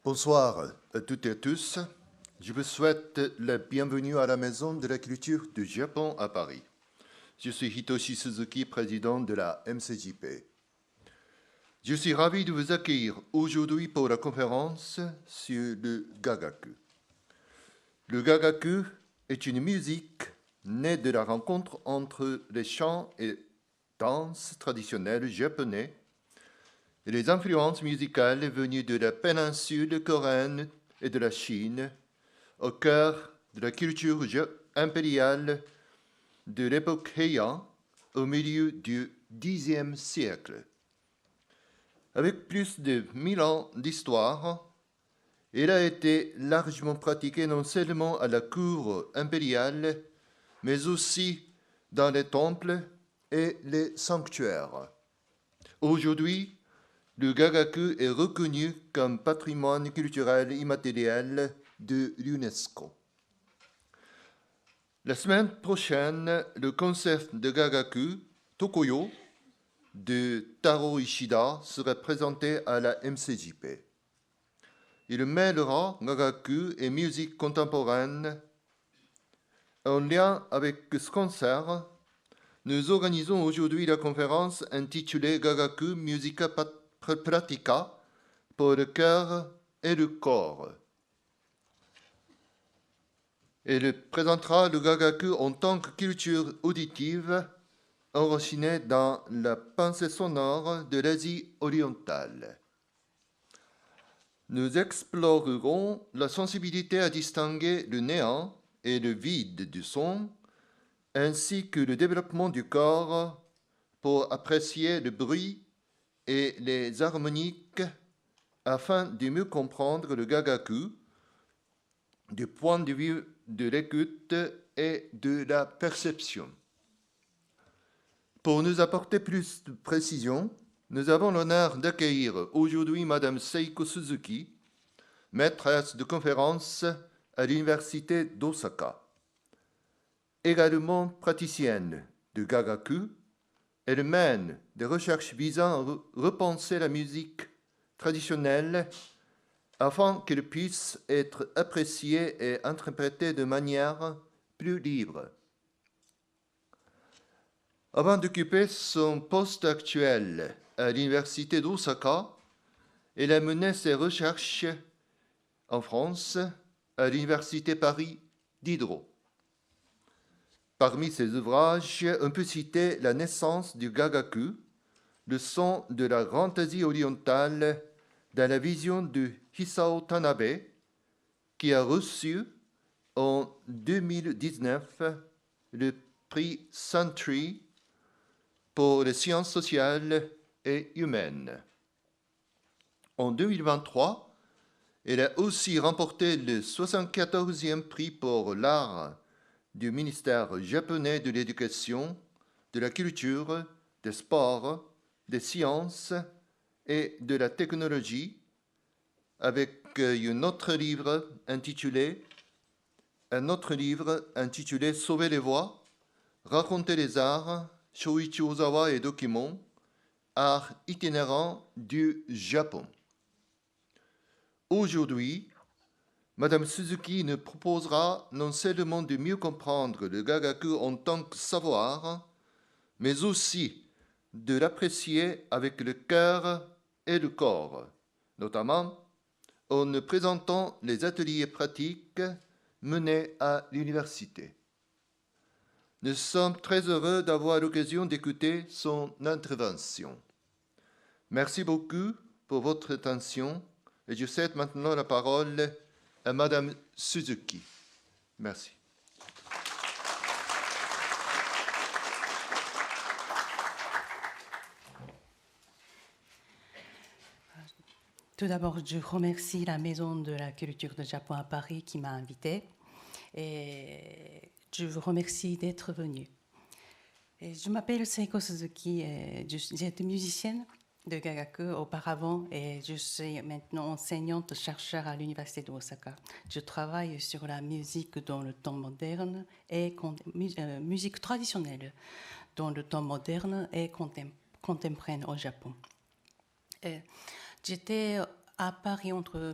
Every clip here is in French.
Bonsoir à toutes et à tous. Je vous souhaite la bienvenue à la Maison de la Culture du Japon à Paris. Je suis Hitoshi Suzuki, président de la MCJP. Je suis ravi de vous accueillir aujourd'hui pour la conférence sur le Gagaku. Le Gagaku est une musique née de la rencontre entre les chants et danses traditionnels japonais et les influences musicales venues de la péninsule coréenne et de la Chine, au cœur de la culture impériale de l'époque Heian, au milieu du Xe siècle. Avec plus de 1000 ans d'histoire, il a été largement pratiqué non seulement à la cour impériale, mais aussi dans les temples et les sanctuaires. Aujourd'hui, le Gagaku est reconnu comme patrimoine culturel immatériel de l'UNESCO. La semaine prochaine, le concert de Gagaku, Tokoyo, de Taro Ishida, sera présenté à la MCJP. Il mêlera Gagaku et musique contemporaine. En lien avec ce concert, nous organisons aujourd'hui la conférence intitulée Gagaku Musica Pratica pour le cœur et le corps. Elle présentera le Gagaku en tant que culture auditive enracinée dans la pensée sonore de l'Asie orientale. Nous explorerons la sensibilité à distinguer le néant et le vide du son, ainsi que le développement du corps pour apprécier le bruit et les harmoniques afin de mieux comprendre le Gagaku du point de vue de l'écoute et de la perception. Pour nous apporter plus de précision, nous avons l'honneur d'accueillir aujourd'hui Madame Seiko Suzuki, maîtresse de conférence à l'Université d'Osaka. Également praticienne de Gagaku, elle mène des recherches visant à repenser la musique traditionnelle afin qu'elle puisse être appréciée et interprétée de manière plus libre. Avant d'occuper son poste actuel à l'Université d'Osaka, elle a mené ses recherches en France à l'Université Paris Diderot. Parmi ses ouvrages, on peut citer La naissance du Gagaku, le son de la Grande Asie orientale dans la vision de Hisao Tanabe, qui a reçu en 2019 le prix Century pour les sciences sociales et humaines. En 2023, elle a aussi remporté le 74e prix pour l'art du ministère japonais de l'Éducation, de la Culture, des Sports, des Sciences et de la Technologie, avec un autre livre intitulé Sauver les voix, raconter les arts, Shoichi Ozawa et Dokimon, art itinérant du Japon. Aujourd'hui, Madame Suzuki nous proposera non seulement de mieux comprendre le Gagaku en tant que savoir, mais aussi de l'apprécier avec le cœur et le corps, notamment en nous présentant les ateliers pratiques menés à l'université. Nous sommes très heureux d'avoir l'occasion d'écouter son intervention. Merci beaucoup pour votre attention et je cède maintenant la parole à Madame Suzuki. Merci. Tout d'abord, je remercie la Maison de la Culture du Japon à Paris qui m'a invitée et je vous remercie d'être venu. Et je m'appelle Seiko Suzuki, et j'ai été musicienne de Gagaku auparavant et je suis maintenant enseignante-chercheur à l'Université d'Osaka. Je travaille sur la musique dans le temps moderne et musique traditionnelle dans le temps moderne et contemporain au Japon. J'étais à Paris entre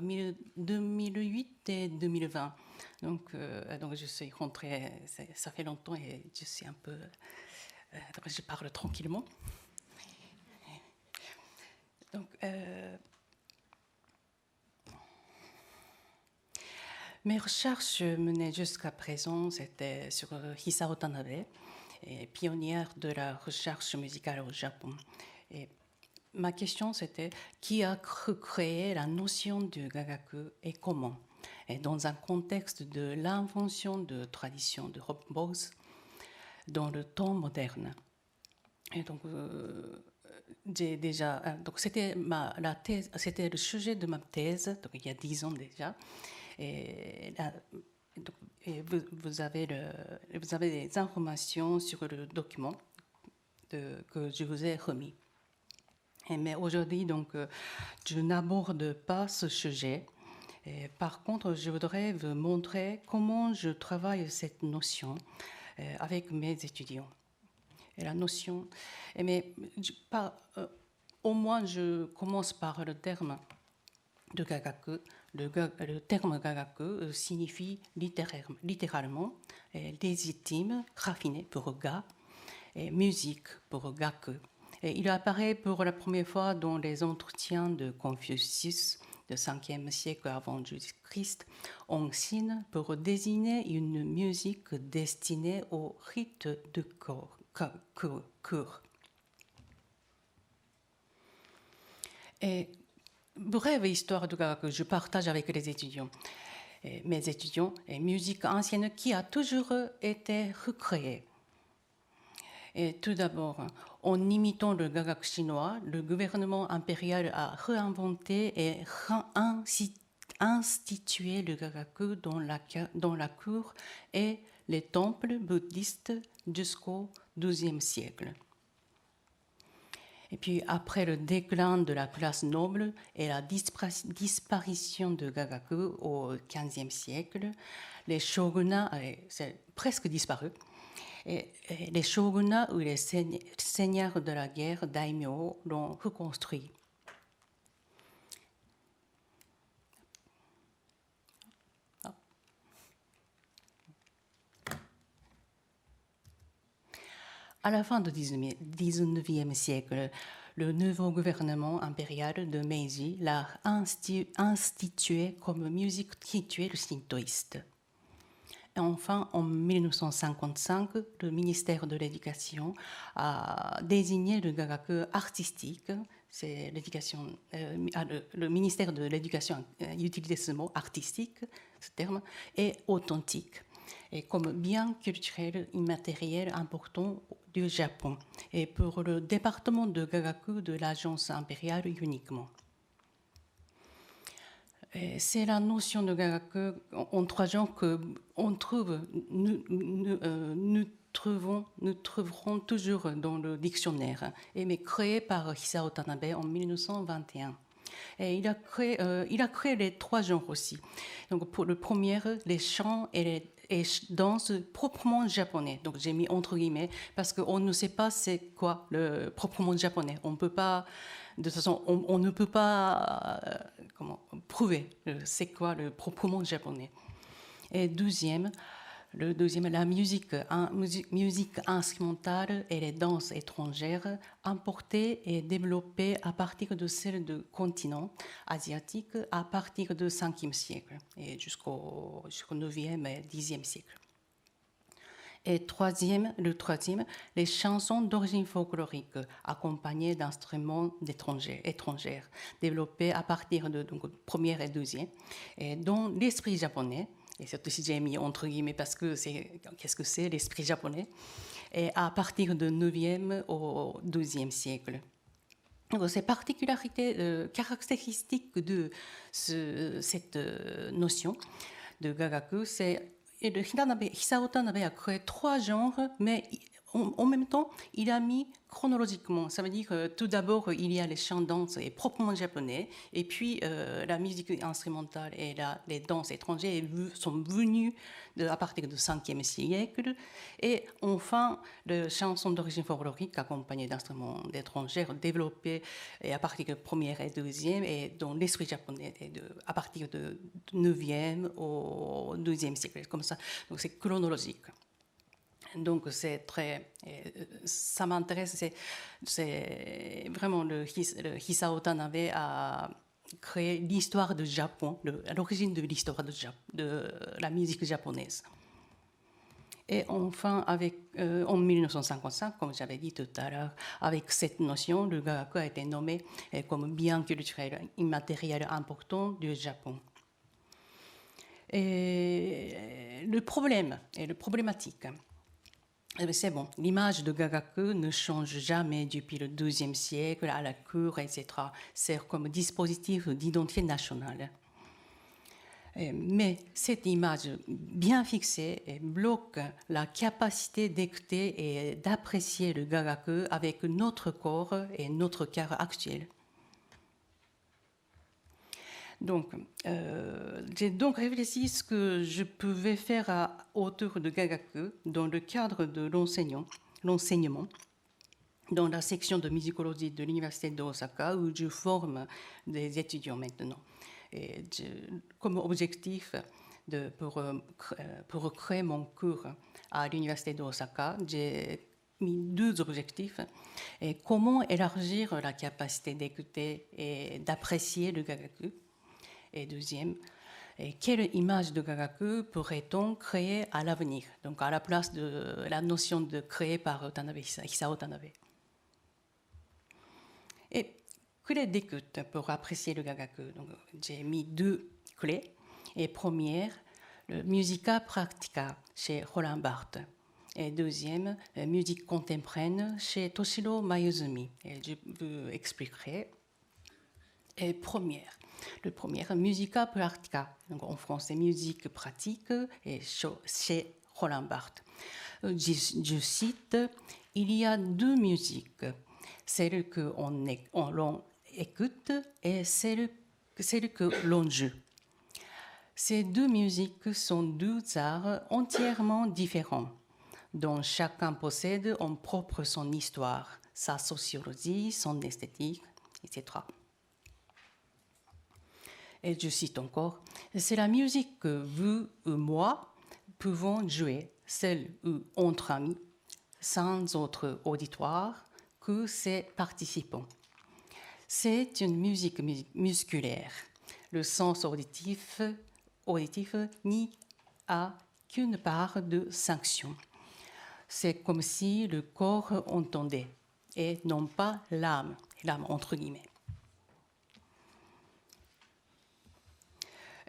2008 et 2020. Donc je suis rentrée, ça fait longtemps et je suis un peu... donc je parle tranquillement. Donc, mes recherches menées jusqu'à présent, c'était sur Hisao Tanabe, pionnière de la recherche musicale au Japon. Et ma question, c'était qui a créé la notion du gagaku et comment? Et dans un contexte de l'invention de traditions de Hoppbox dans le temps moderne. Et donc, j'ai déjà, donc c'était la thèse, c'était le sujet de ma thèse, donc il y a 10 ans déjà. Et, donc, vous avez des informations sur le document que je vous ai remis. Mais aujourd'hui, donc, je n'aborde pas ce sujet. Et par contre, je voudrais vous montrer comment je travaille cette notion avec mes étudiants. Et la notion, mais au moins je commence par le terme de gagaku. Le terme gagaku signifie littéralement légitime, raffiné pour ga, et musique pour gaku. Et il apparaît pour la première fois dans les entretiens de Confucius du 5e siècle avant Jésus-Christ en Chine pour désigner une musique destinée au rite de cour. Et brève histoire du gagaku que je partage avec les étudiants. Et mes étudiants, et musique ancienne qui a toujours été recréée. Et tout d'abord, en imitant le gagaku chinois, le gouvernement impérial a réinventé et institué le gagaku dans la cour et les temples bouddhistes jusqu'au XIIe siècle. Et puis après le déclin de la classe noble et la disparition de gagaku au XVe siècle, les shogunats, c'est presque disparu, et les shogunats ou les seigneurs de la guerre, daimyo, l'ont reconstruit. À la fin du XIXe siècle, le nouveau gouvernement impérial de Meiji l'a institué comme musique rituelle shintoïste. Et enfin, en 1955, le ministère de l'Éducation a désigné le gagaku artistique, c'est l'éducation, le ministère de l'Éducation utilisait ce mot artistique, ce terme, et authentique, et comme bien culturel immatériel important du Japon, et pour le département de gagaku de l'agence impériale uniquement. C'est la notion de gagaku en 3 genres que nous trouverons toujours dans le dictionnaire, mais créé par Hisao Tanabe en 1921. Et il a créé les 3 genres aussi. Donc pour le premier, les chants et danses proprement japonais. Donc j'ai mis entre guillemets parce qu'on ne sait pas c'est quoi le proprement japonais. On peut pas, de toute façon, on ne peut pas prouver c'est quoi le proprement japonais. Et le deuxième, la musique instrumentale et les danses étrangères importées et développées à partir de celles du continent asiatique à partir du 5e siècle et jusqu'au 9e et 10e siècle. Et le troisième, les chansons d'origine folklorique accompagnées d'instruments étrangers développés à partir de première et deuxième, et dont l'esprit japonais. Et c'est aussi j'ai mis entre guillemets parce que qu'est-ce que c'est l'esprit japonais, et à partir du 9e au 12e siècle. Donc, ces particularités caractéristiques de cette notion de gagaku, c'est Hisao Tanabe a créé 3 genres, mais en même temps, il a mis chronologiquement. Ça veut dire que tout d'abord, il y a les chants danses et proprement japonais, et puis la musique instrumentale et les danses étrangères sont venues à partir du 5e siècle, et enfin, les chansons d'origine folklorique accompagnées d'instruments étrangers développées à partir du 1er et 2e, et dans l'esprit japonais à partir du 9e au 12e siècle, comme ça. Donc c'est chronologique. Donc c'est très, ça m'intéresse, c'est vraiment le Hisao Tanabe a créé l'histoire du Japon, l'origine de l'histoire de la musique japonaise. Et enfin, en 1955, comme j'avais dit tout à l'heure, avec cette notion, le gagaku a été nommé comme bien culturel immatériel important du Japon. Et le problème et le problématique, c'est bon, l'image de gagaku ne change jamais depuis le XIIe siècle à la cour, etc. Sert comme dispositif d'identité nationale. Mais cette image bien fixée bloque la capacité d'écouter et d'apprécier le gagaku avec notre corps et notre cœur actuel. Donc, j'ai donc réfléchi ce que je pouvais faire autour de gagaku dans le cadre de l'enseignement, dans la section de musicologie de l'Université d'Osaka, où je forme des étudiants maintenant. Et comme objectif pour créer mon cours à l'Université d'Osaka, j'ai mis 2 objectifs. Et comment élargir la capacité d'écouter et d'apprécier le gagaku? Et deuxième, quelle image de gagaku pourrait-on créer à l'avenir, donc à la place de la notion de créer par Hisao Tanabe. Et clés d'écoute pour apprécier le gagaku. Donc, j'ai mis 2 clés. Et première, le Musica Practica chez Roland Barthes. Et deuxième, musique contemporaine chez Toshiro Mayuzumi. Et je vous expliquerai. Et le premier, Musica Practica, donc en français, musique pratique, et chez Roland Barthes. Je cite, il y a 2 musiques, celle que l'on écoute et celle que l'on joue. Ces 2 musiques sont 2 arts entièrement différents, dont chacun possède en propre son histoire, sa sociologie, son esthétique, etc. Et je cite encore, c'est la musique que vous ou moi pouvons jouer, seul ou entre amis, sans autre auditoire que ses participants. C'est une musique musculaire. Le sens auditif n'y a qu'une part de sanction. C'est comme si le corps entendait et non pas l'âme entre guillemets.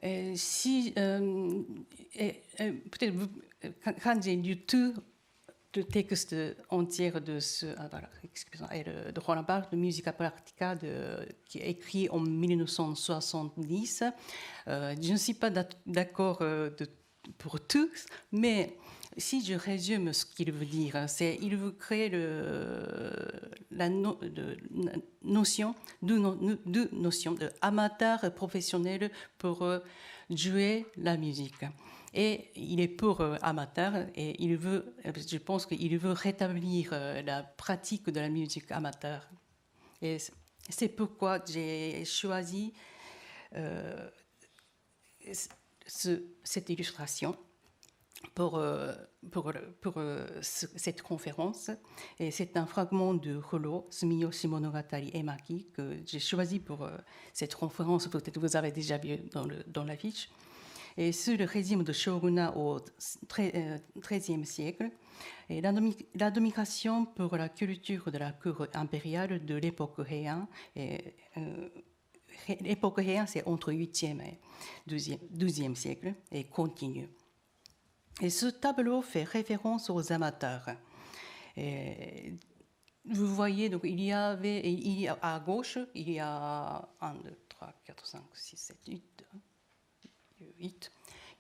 Peut-être quand j'ai lu tout le texte entier de de Roland Barthes, de Musica Practica, qui est écrit en 1970, je ne suis pas d'accord pour tous, mais si je résume ce qu'il veut dire, c'est qu'il veut créer la notion de amateur professionnel pour jouer la musique. Et il est pour amateur et je pense qu'il veut rétablir la pratique de la musique amateur. Et c'est pourquoi j'ai choisi cette illustration pour cette conférence. Et c'est un fragment de Holo, Sumiyoshi Monogatari Emaki, que j'ai choisi pour cette conférence. Peut-être que vous avez déjà vu dans l'affiche. Et sur le régime de shogunat au XIIIe siècle, et la domination pour la culture de la cour impériale de l'époque Heian. L'époque Heian, c'est entre 8e et 12e siècle, et continue. Et ce tableau fait référence aux amateurs. Et vous voyez, donc à gauche, il y a 1, 2, 3, 4, 5, 6, 7,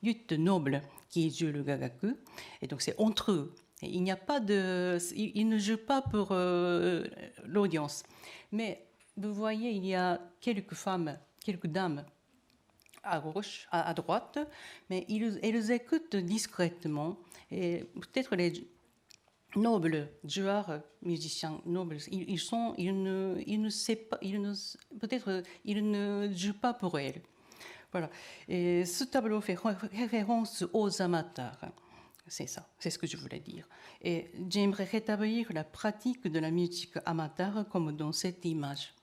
8 nobles qui jouent le gagaku. Et donc c'est entre eux. Et il n'y a pas il ne joue pas pour l'audience. Mais vous voyez, il y a quelques femmes, quelques dames à gauche, à droite, mais elles écoutent discrètement. Et peut-être les nobles joueurs, musiciens nobles, ils ne savent pas, peut-être ils ne jouent pas pour elles. Voilà. Et ce tableau fait référence aux amateurs. C'est ça, c'est ce que je voulais dire. Et j'aimerais rétablir la pratique de la musique amateur comme dans cette image.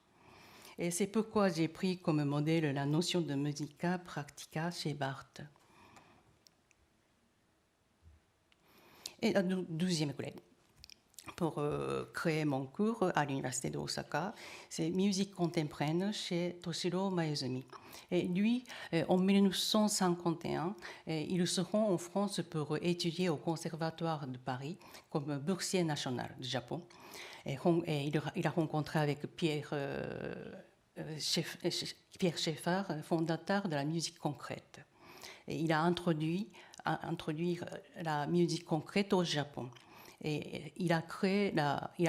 Et c'est pourquoi j'ai pris comme modèle la notion de musica practica chez Barthes. Et la 12e collègue, pour créer mon cours à l'université d'Osaka, c'est musique contemporaine chez Toshiro Maezumi. Et lui, en 1951, ils seront en France pour étudier au Conservatoire de Paris comme boursier national du Japon. Et il a rencontré avec Pierre Schaeffer, fondateur de la musique concrète. Et il a introduit la musique concrète au Japon. Et il a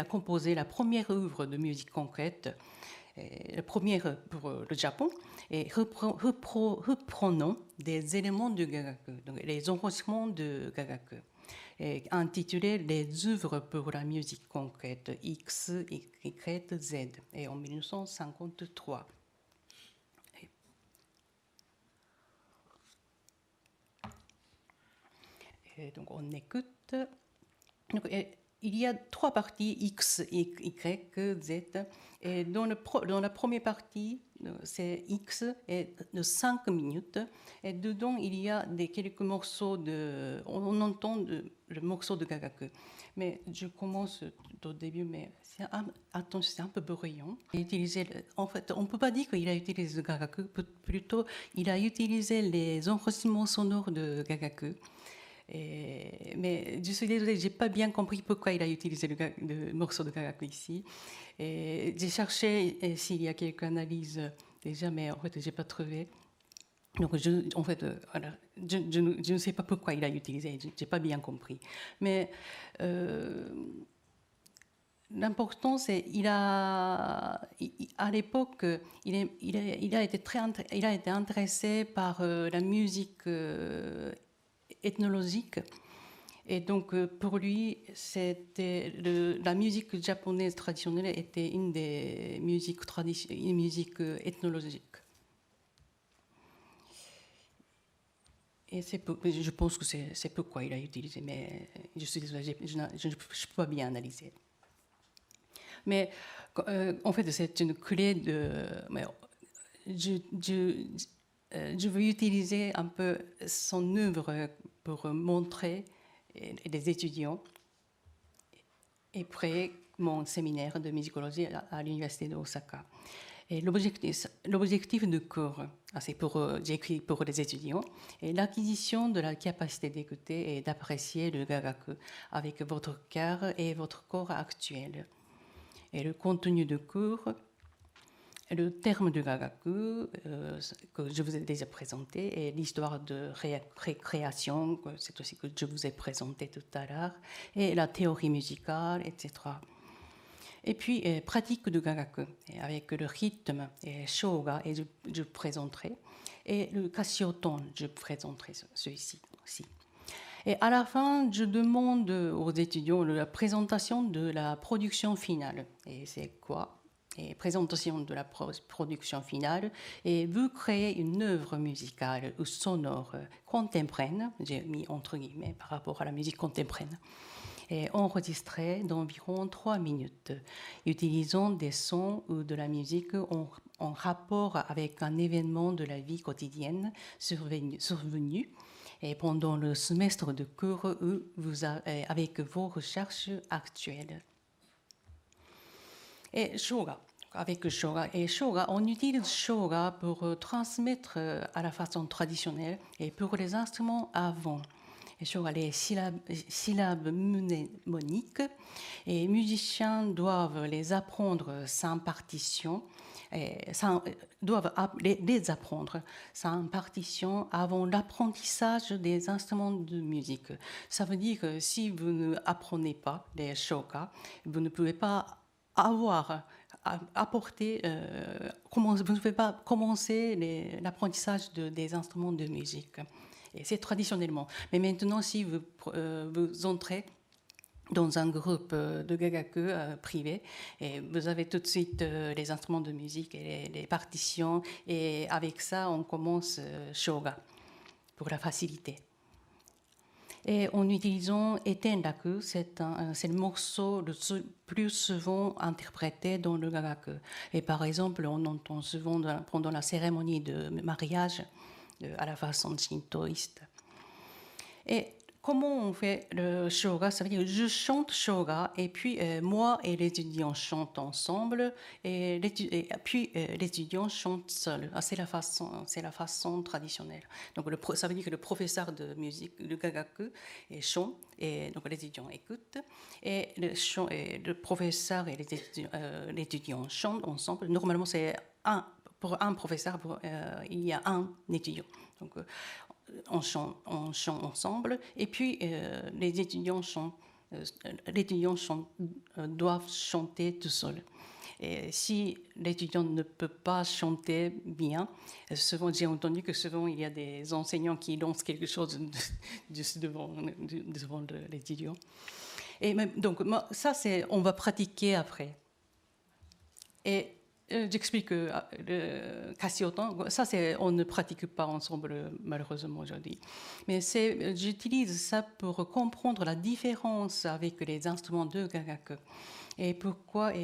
composé la première œuvre de musique concrète, la première pour le Japon, et reprenant des éléments de Gagaku, donc les enregistrements de Gagaku, intitulé Les œuvres pour la musique concrète X, Y, Z, et en 1953. Et donc on écoute. Donc, il y a 3 parties, X, Y, Z. Et dans la première partie, c'est X, et de 5 minutes. Et dedans, il y a quelques morceaux on entend le morceau de Gagaku. Mais je commence au début, mais c'est un peu bruyant. En fait, on ne peut pas dire qu'il a utilisé le Gagaku, plutôt il a utilisé les enregistrements sonores de Gagaku. Mais je suis désolée, je n'ai pas bien compris pourquoi il a utilisé le morceau de Gagaku ici. J'ai cherché s'il y a quelques analyses déjà, mais en fait, je n'ai pas trouvé. Donc, voilà, je ne sais pas pourquoi il a utilisé, je n'ai pas bien compris. Mais l'important, c'est à l'époque, il a été intéressé par la musique ethnologique. Et donc, pour lui, la musique japonaise traditionnelle était une des musiques ethnologiques. Et je pense que c'est pourquoi il a utilisé, mais je suis désolée, je ne peux pas bien analyser. Mais en fait, c'est une clé je veux utiliser un peu son œuvre pour montrer les étudiants et après mon séminaire de musicologie à l'université d'Osaka. Et l'objectif du cours, j'ai écrit pour les étudiants, est l'acquisition de la capacité d'écouter et d'apprécier le Gagaku avec votre cœur et votre corps actuel. Et le contenu du cours, le terme de Gagaku, que je vous ai déjà présenté, et l'histoire de récréation, c'est aussi que je vous ai présenté tout à l'heure, et la théorie musicale, etc. Et puis, pratique de Gagaku, avec le rythme, et shoga, et je présenterai, et le Cassioton, je présenterai celui-ci aussi. Et à la fin, je demande aux étudiants la présentation de la production finale. Et c'est quoi ? Et présentation de la production finale, et vous créez une œuvre musicale ou sonore contemporaine, j'ai mis entre guillemets par rapport à la musique contemporaine, et enregistrée d'environ 3 minutes, utilisant des sons ou de la musique en rapport avec un événement de la vie quotidienne survenu et pendant le semestre de cours avec vos recherches actuelles. Et shoga. Avec shoga. Et shoga, on utilise shoga pour transmettre à la façon traditionnelle et pour les instruments avant. Et shoga, les syllabes mnémoniques, et les musiciens doivent les apprendre sans partition, doivent les apprendre sans partition avant l'apprentissage des instruments de musique. Ça veut dire que si vous ne apprenez pas les shoka, vous ne pouvez pas apporter, vous ne pouvez pas commencer l'apprentissage des instruments de musique. Et c'est traditionnellement. Mais maintenant, si vous entrez dans un groupe de gagaku privé, et vous avez tout de suite les instruments de musique et les partitions, et avec ça, on commence shoga pour la facilité. Et en utilisant Etenraku, c'est le morceau le plus souvent interprété dans le gagaku. Et par exemple, on entend souvent pendant la cérémonie de mariage à la façon shintoïste. Et comment on fait le shoga? Ça veut dire que je chante shoga et puis moi et les étudiants chantent ensemble et puis les étudiants chantent seuls. C'est la façon traditionnelle. Donc ça veut dire que le professeur de musique, de gagaku, chante et donc les étudiants écoutent et le professeur et les étudiants chantent ensemble. Normalement, c'est pour un professeur, il y a un étudiant. Donc, on chante ensemble, et puis les étudiants doivent chanter tout seuls. Et si l'étudiant ne peut pas chanter bien, souvent j'ai entendu que souvent il y a des enseignants qui lancent quelque chose devant l'étudiant. Et donc ça, on va pratiquer après. Et j'explique que le Cassioton, ça on ne pratique pas ensemble malheureusement aujourd'hui. Mais j'utilise ça pour comprendre la différence avec les instruments de gagaku. Et pourquoi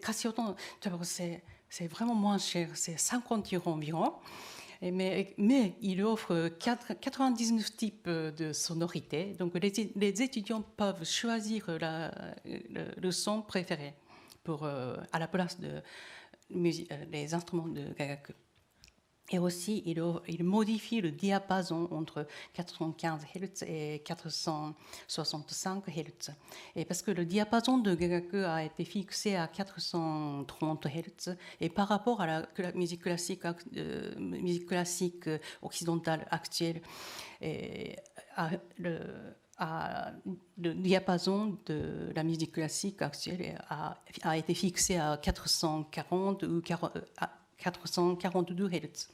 Cassioton, c'est vraiment moins cher, c'est 50 € environ. Mais il offre 99 types de sonorités. Donc les étudiants peuvent choisir le son préféré à la place des instruments de gagaku. Et aussi, il modifie le diapason entre 415 Hz et 465 Hz. Et parce que le diapason de gagaku a été fixé à 430 Hz, et par rapport à la musique classique occidentale actuelle, le diapason de la musique classique actuelle a été fixé à 440 ou 442 Hz.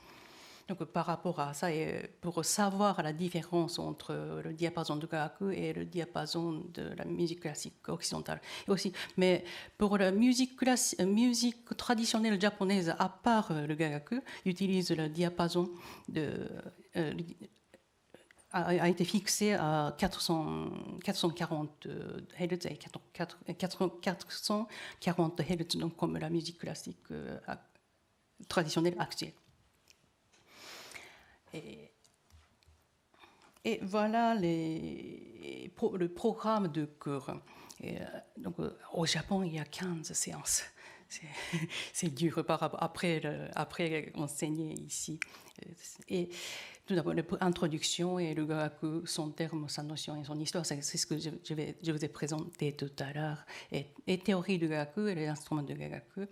Donc par rapport à ça, et pour savoir la différence entre le diapason de gagaku et le diapason de la musique classique occidentale. Et aussi, mais pour la musique traditionnelle japonaise, à part le gagaku, utilise le diapason a été fixé à 440 Hz et 440 Hz, donc comme la musique classique traditionnelle actuelle. Et voilà le programme de cours. Donc, au Japon, il y a 15 séances. C'est dur après enseigner ici. Et tout d'abord, l'introduction et le gagaku, son terme, sa notion et son histoire, c'est ce que je vous ai présenté tout à l'heure. Et théorie du gagaku et les instruments de gagaku.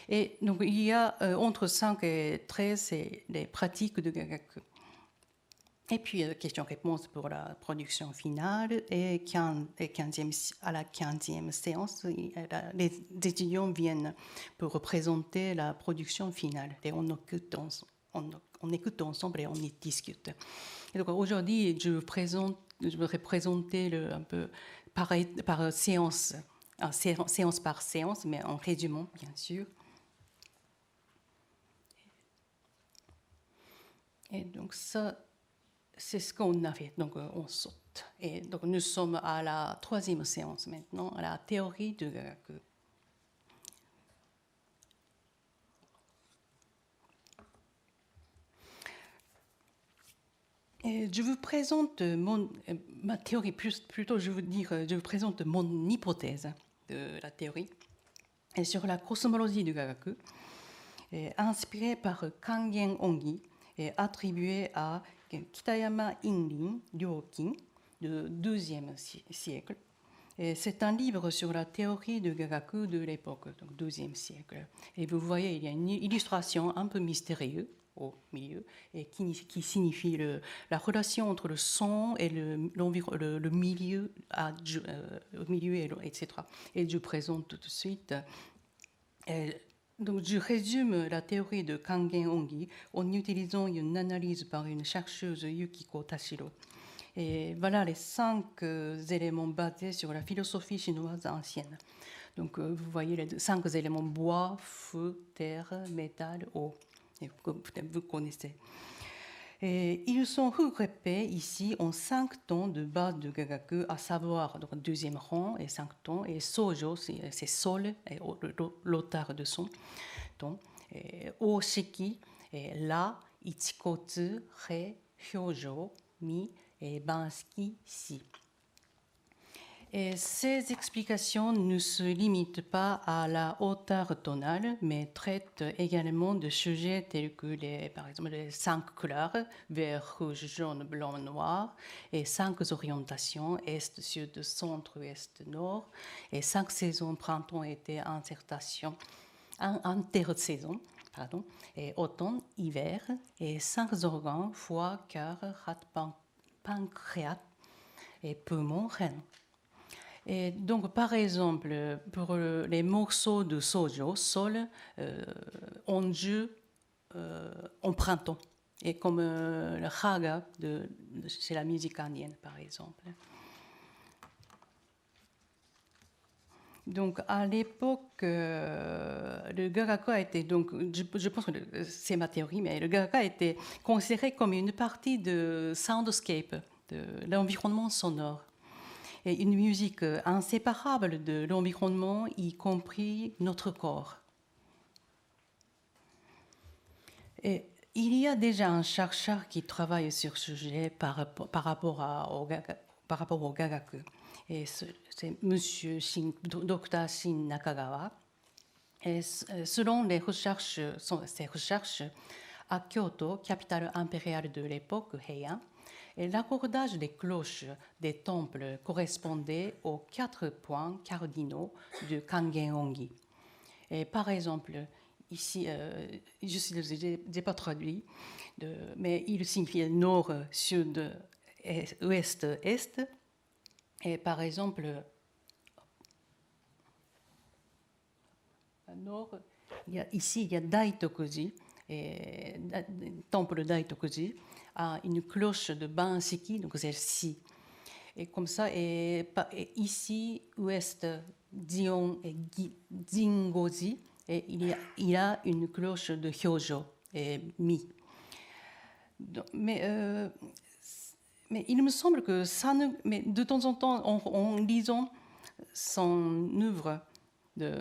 Et donc, il y a entre 5 et 13, c'est les pratiques de gagaku. Et puis, question-réponse pour la production finale. Et à la 15e séance, les étudiants viennent pour représenter la production finale. Et on écoute ensemble et on y discute. Et donc, aujourd'hui, je voudrais présenter un peu par séance, séance par séance, mais en résumant, bien sûr. Et donc, ça, c'est ce qu'on a fait. Donc, on saute. Et donc, nous sommes à la 3e séance maintenant, à la théorie de gagaku. Et je vous présente ma théorie, plutôt je vous présente mon hypothèse de la théorie et sur la cosmologie du gagaku, inspirée par Kangen Ongi et attribuée à Kitayama Inrin Ryokin du XIIe siècle. Et c'est un livre sur la théorie de Gagaku de l'époque, donc XIIe siècle. Et vous voyez, il y a une illustration un peu mystérieuse au milieu, et qui signifie la relation entre le son et le milieu, au milieu, etc. Et je présente tout de suite. Donc, je résume la théorie de Kangen Ongi en utilisant une analyse par une chercheuse Yukiko Tashiro. Et voilà les 5 éléments basés sur la philosophie chinoise ancienne. Donc, vous voyez les 5 éléments: bois, feu, terre, métal, eau. Et vous connaissez. Et ils sont regroupés ici en 5 tons de base de Gagaku, à savoir donc deuxième rang et 5 tons. Et Sojo, c'est sol, et l'autar de son ton. Oshiki, et La, Ichikotsu, Re, Hyojo, Mi, et Bansuki, Si. Et ces explications ne se limitent pas à la hauteur tonale, mais traitent également de sujets tels que, par exemple, les 5 couleurs, vert, rouge, jaune, blanc, noir, et 5 orientations, est, sud, centre, ouest, nord, et 5 saisons, printemps, été, intersaison, et automne, hiver, et 5 organes, foie, cœur, rate, pancréas, et poumon, rein. Et donc, par exemple, pour les morceaux de Sojo, sol, on joue en printemps, et comme le raga, c'est la musique indienne, par exemple. Donc, à l'époque, le Gagaku a été, donc, je pense que c'est ma théorie, mais le Gagaku a été considéré comme une partie de soundscape, de l'environnement sonore. Et une musique inséparable de l'environnement, y compris notre corps. Et il y a déjà un chercheur qui travaille sur ce sujet par rapport au Gagaku. Et c'est Dr. Shin Nakagawa. Et selon ses recherches, à Kyoto, capitale impériale de l'époque Heian, et l'accordage des cloches des temples correspondait aux 4 points cardinaux de Kangen Ongi. Et par exemple, ici, je n'ai pas traduit, mais il signifie nord, sud, ouest, est. Et par exemple, nord, ici, il y a Daitokuji, et temple Daitokuji, a une cloche de Bansiki, donc c'est Si. Et comme ça, et ici, ouest, Dion et Jingoji, et il y a une cloche de Hyojo et Mi. Donc, mais il me semble que ça ne. Mais de temps en temps, en lisant son œuvre de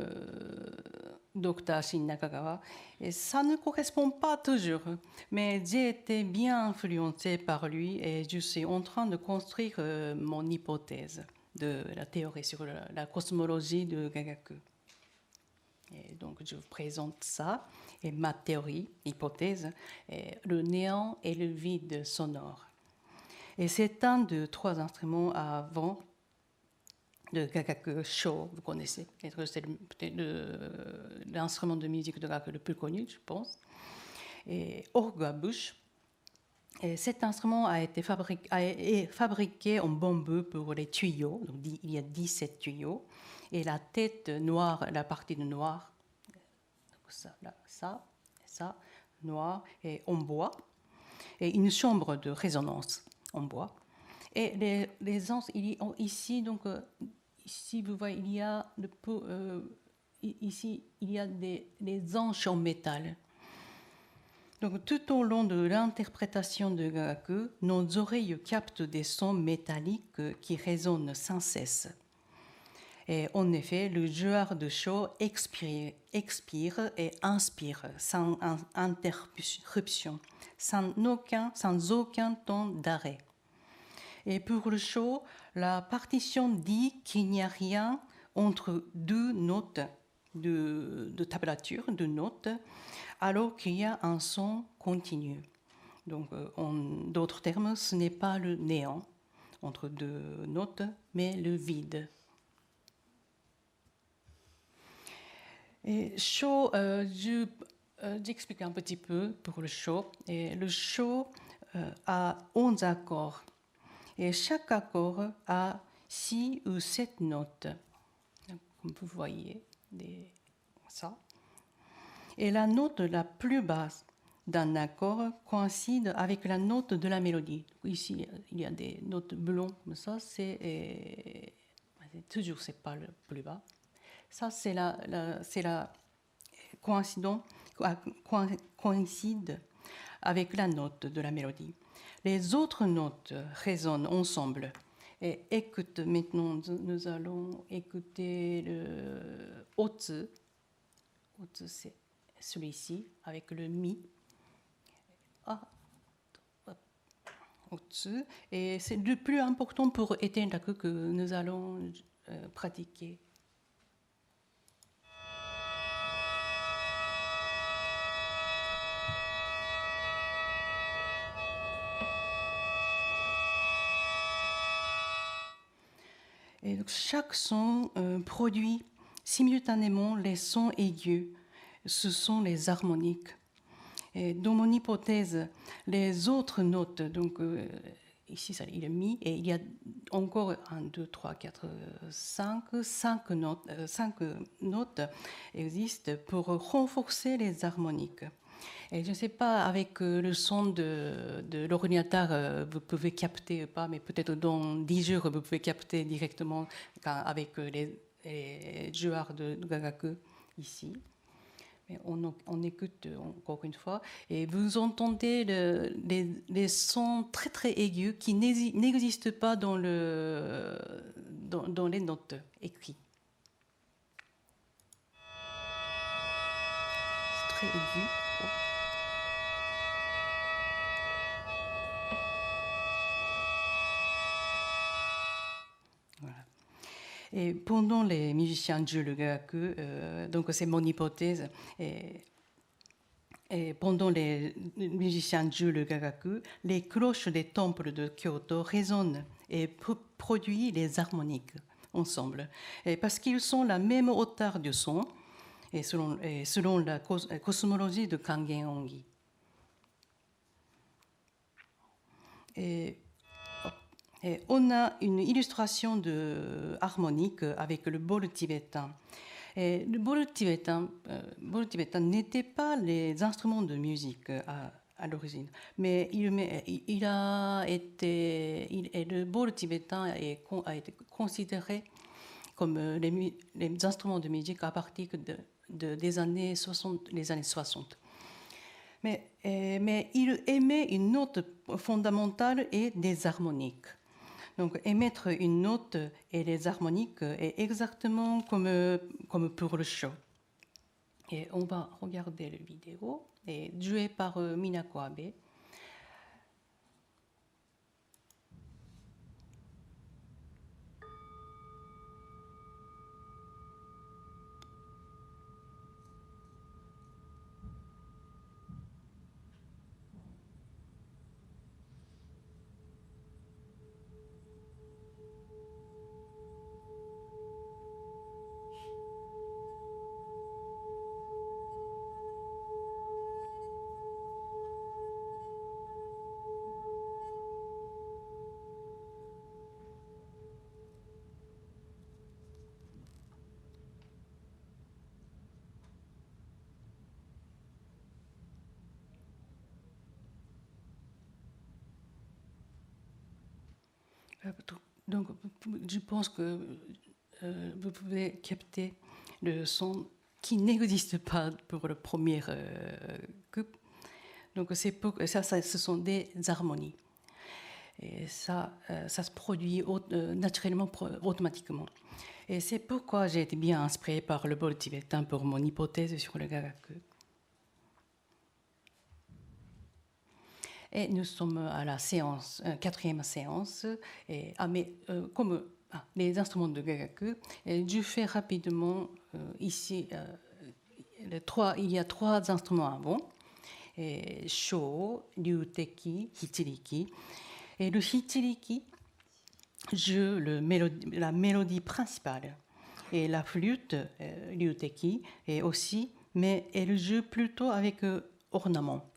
Dr. Shin Nakagawa, et ça ne correspond pas toujours, mais j'ai été bien influencée par lui et je suis en train de construire mon hypothèse de la théorie sur la cosmologie de Gagaku. Et donc je vous présente ça, et ma théorie, hypothèse, est le néant et le vide sonore. Et c'est un de 3 instruments avant de Gagaku Sho, vous connaissez, c'est l'instrument de musique de Gagaku le plus connu, je pense, et orgue à bouche. Et cet instrument a été fabriqué en bambou pour les tuyaux, donc il y a 17 tuyaux, et la tête noire, la partie de noir, ça, là, ça, noir, et en bois, et une chambre de résonance en bois. Et les anses, ici, donc, ici, vous voyez, il y a ici, il y a des anches en métal. Donc, tout au long de l'interprétation de Gagaku, nos oreilles captent des sons métalliques qui résonnent sans cesse. Et en effet, le joueur de Sho expire et inspire sans interruption, sans aucun temps d'arrêt. Et pour le Sho, la partition dit qu'il n'y a rien entre 2 notes de tablature, de notes, alors qu'il y a un son continu. Donc, en d'autres termes, ce n'est pas le néant entre 2 notes, mais le vide. Et sho, j'explique un petit peu pour le sho. Et le sho a 11 accords. Et chaque accord a 6 ou 7 notes. Comme vous voyez, ça. Et la note la plus basse d'un accord coïncide avec la note de la mélodie. Ici, il y a des notes blondes comme ça, toujours c'est pas le plus bas. Ça, c'est la coïncide avec la note de la mélodie. Les autres notes résonnent ensemble. Et écoute, maintenant, nous allons écouter le otsu. Otsu, c'est celui-ci, avec le mi. Otsu. Et c'est le plus important pour Etenraku que nous allons pratiquer. Et donc, chaque son produit simultanément les sons aigus. Ce sont les harmoniques. Et dans mon hypothèse, les autres notes, donc ici il est mi, et il y a encore 1, 2, 3, 4, 5 notes existent pour renforcer les harmoniques. Et je ne sais pas, avec le son de l'ordinateur, vous pouvez capter ou pas, mais peut-être dans 10 jours, vous pouvez capter directement avec les joueurs de Gagaku ici. Mais on écoute encore une fois, et vous entendez les sons très très aigus qui n'existent pas dans les notes écrites. C'est très aigu. Et pendant les musiciens du Gagaku, donc c'est mon hypothèse, et pendant les musiciens du Gagaku, les cloches des temples de Kyoto résonnent et produisent les harmoniques ensemble. Et parce qu'ils sont la même hauteur du son, et selon la cosmologie de Kangen Ongi. Et on a une illustration de harmonique avec le bol tibétain. Et le bol tibétain n'était pas les instruments de musique à l'origine, mais le bol tibétain a été considéré comme les instruments de musique à partir des années 60, les années 60. Mais il émet une note fondamentale et des harmoniques. Donc émettre une note et les harmoniques est exactement comme pour le sho. Et on va regarder la vidéo, jouée par Minako Abe. Donc, je pense que vous pouvez capter le son qui n'existe pas pour le premier couple. Donc, ce sont des harmonies. Et ça se produit naturellement, automatiquement. Et c'est pourquoi j'ai été bien inspirée par le bol tibétain pour mon hypothèse sur le Gagaku. Et nous sommes à la quatrième séance. Comme les instruments de Gagaku, je fais rapidement ici. Il y a 3 instruments avant. Sho, Ryuteki, Hichiriki. Et le Hichiriki joue la mélodie principale. et la flûte, ryuteki, et aussi, mais elle joue plutôt avec ornement.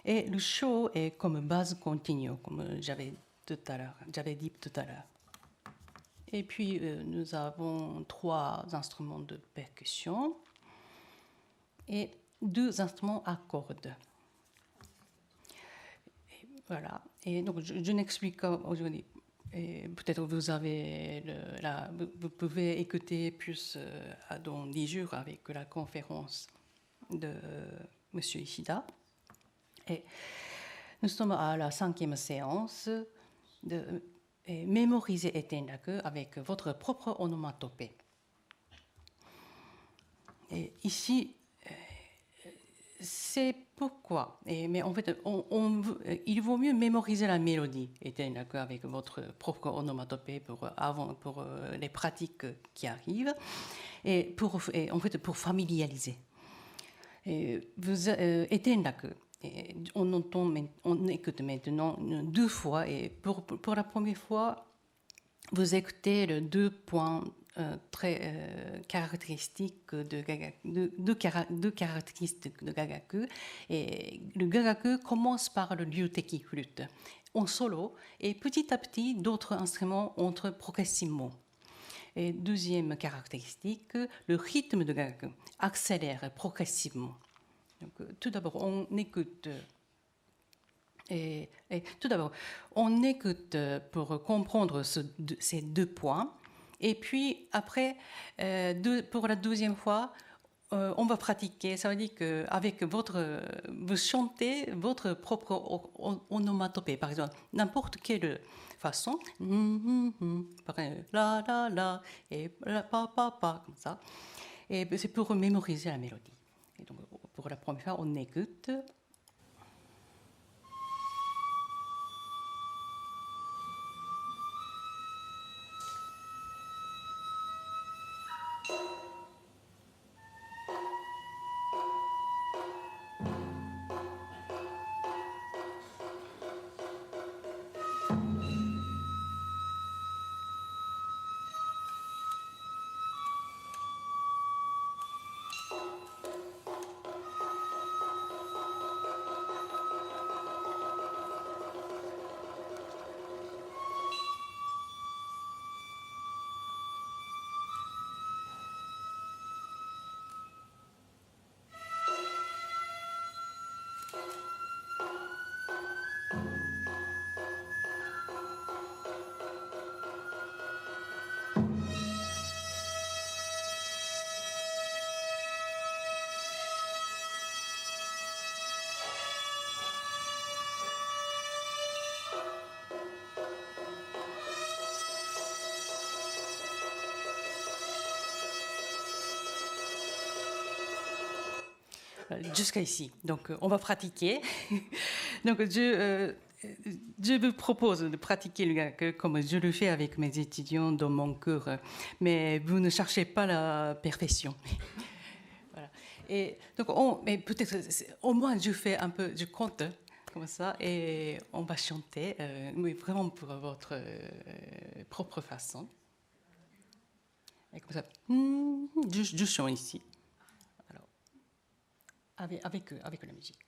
Et le show est comme base continue, comme j'avais dit tout à l'heure. Et puis, nous avons 3 instruments de percussion et 2 instruments à cordes. Et voilà. Et donc, je n'explique pas aujourd'hui. Et peut-être vous pouvez écouter plus dans 10 jours avec la conférence de M. Ishida. Et nous sommes à la 5e séance de mémoriser Etenraku avec votre propre onomatopée. Et ici, c'est pourquoi. Mais en fait, il vaut mieux mémoriser la mélodie Etenraku avec votre propre onomatopée pour les pratiques qui arrivent et en fait, pour familiariser. Etenraku. On écoute maintenant 2 fois et pour la première fois, vous écoutez les 2 points très caractéristiques de caractéristiques de gagaku. Et le gagaku commence par le ryuteki flûte en solo et petit à petit d'autres instruments entrent progressivement. Et deuxième caractéristique, le rythme de gagaku accélère progressivement. Donc, tout d'abord, on écoute. Tout d'abord, on écoute pour comprendre ces 2 points. Et puis, après, pour la deuxième fois, on va pratiquer. Ça veut dire qu'avec vous chantez votre propre onomatopée. Par exemple, n'importe quelle façon. Par exemple, la, la, la, et la, pa, comme ça. Et c'est pour mémoriser la mélodie. Et donc, pour la première fois, on écoute. Jusqu'à ici. Donc, on va pratiquer. Donc, je vous propose de pratiquer le gagaku comme je le fais avec mes étudiants dans mon cours. Mais vous ne cherchez pas la perfection. Voilà. Et donc, mais peut-être, au moins, je compte comme ça et on va chanter, mais vraiment pour votre propre façon. Et comme ça, je chante ici. Avec la musique.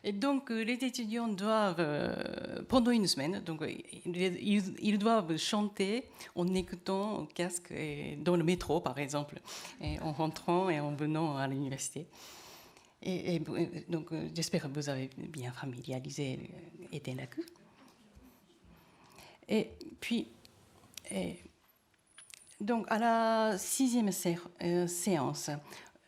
Et donc, les étudiants doivent, pendant une semaine, donc, ils doivent chanter en écoutant au casque et dans le métro, par exemple, et en rentrant et en venant à l'université. Donc, j'espère que vous avez bien familiarisé Etenraku. Et puis, donc, à la 6e séance,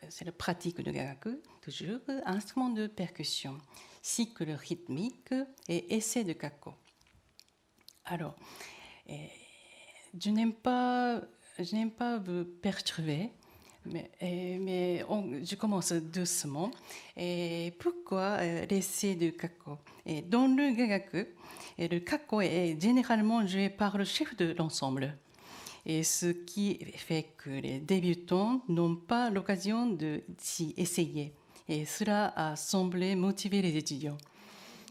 c'est la pratique de gagaku, toujours, instrument de percussion, cycle rythmique et essai de kako. Alors, je n'aime pas vous perturber, mais je commence doucement. Et pourquoi l'essai de kako? Et dans le gagaku, le kako est généralement joué par le chef de l'ensemble. Et ce qui fait que les débutants n'ont pas l'occasion de s'y essayer. Et cela a semblé motiver les étudiants.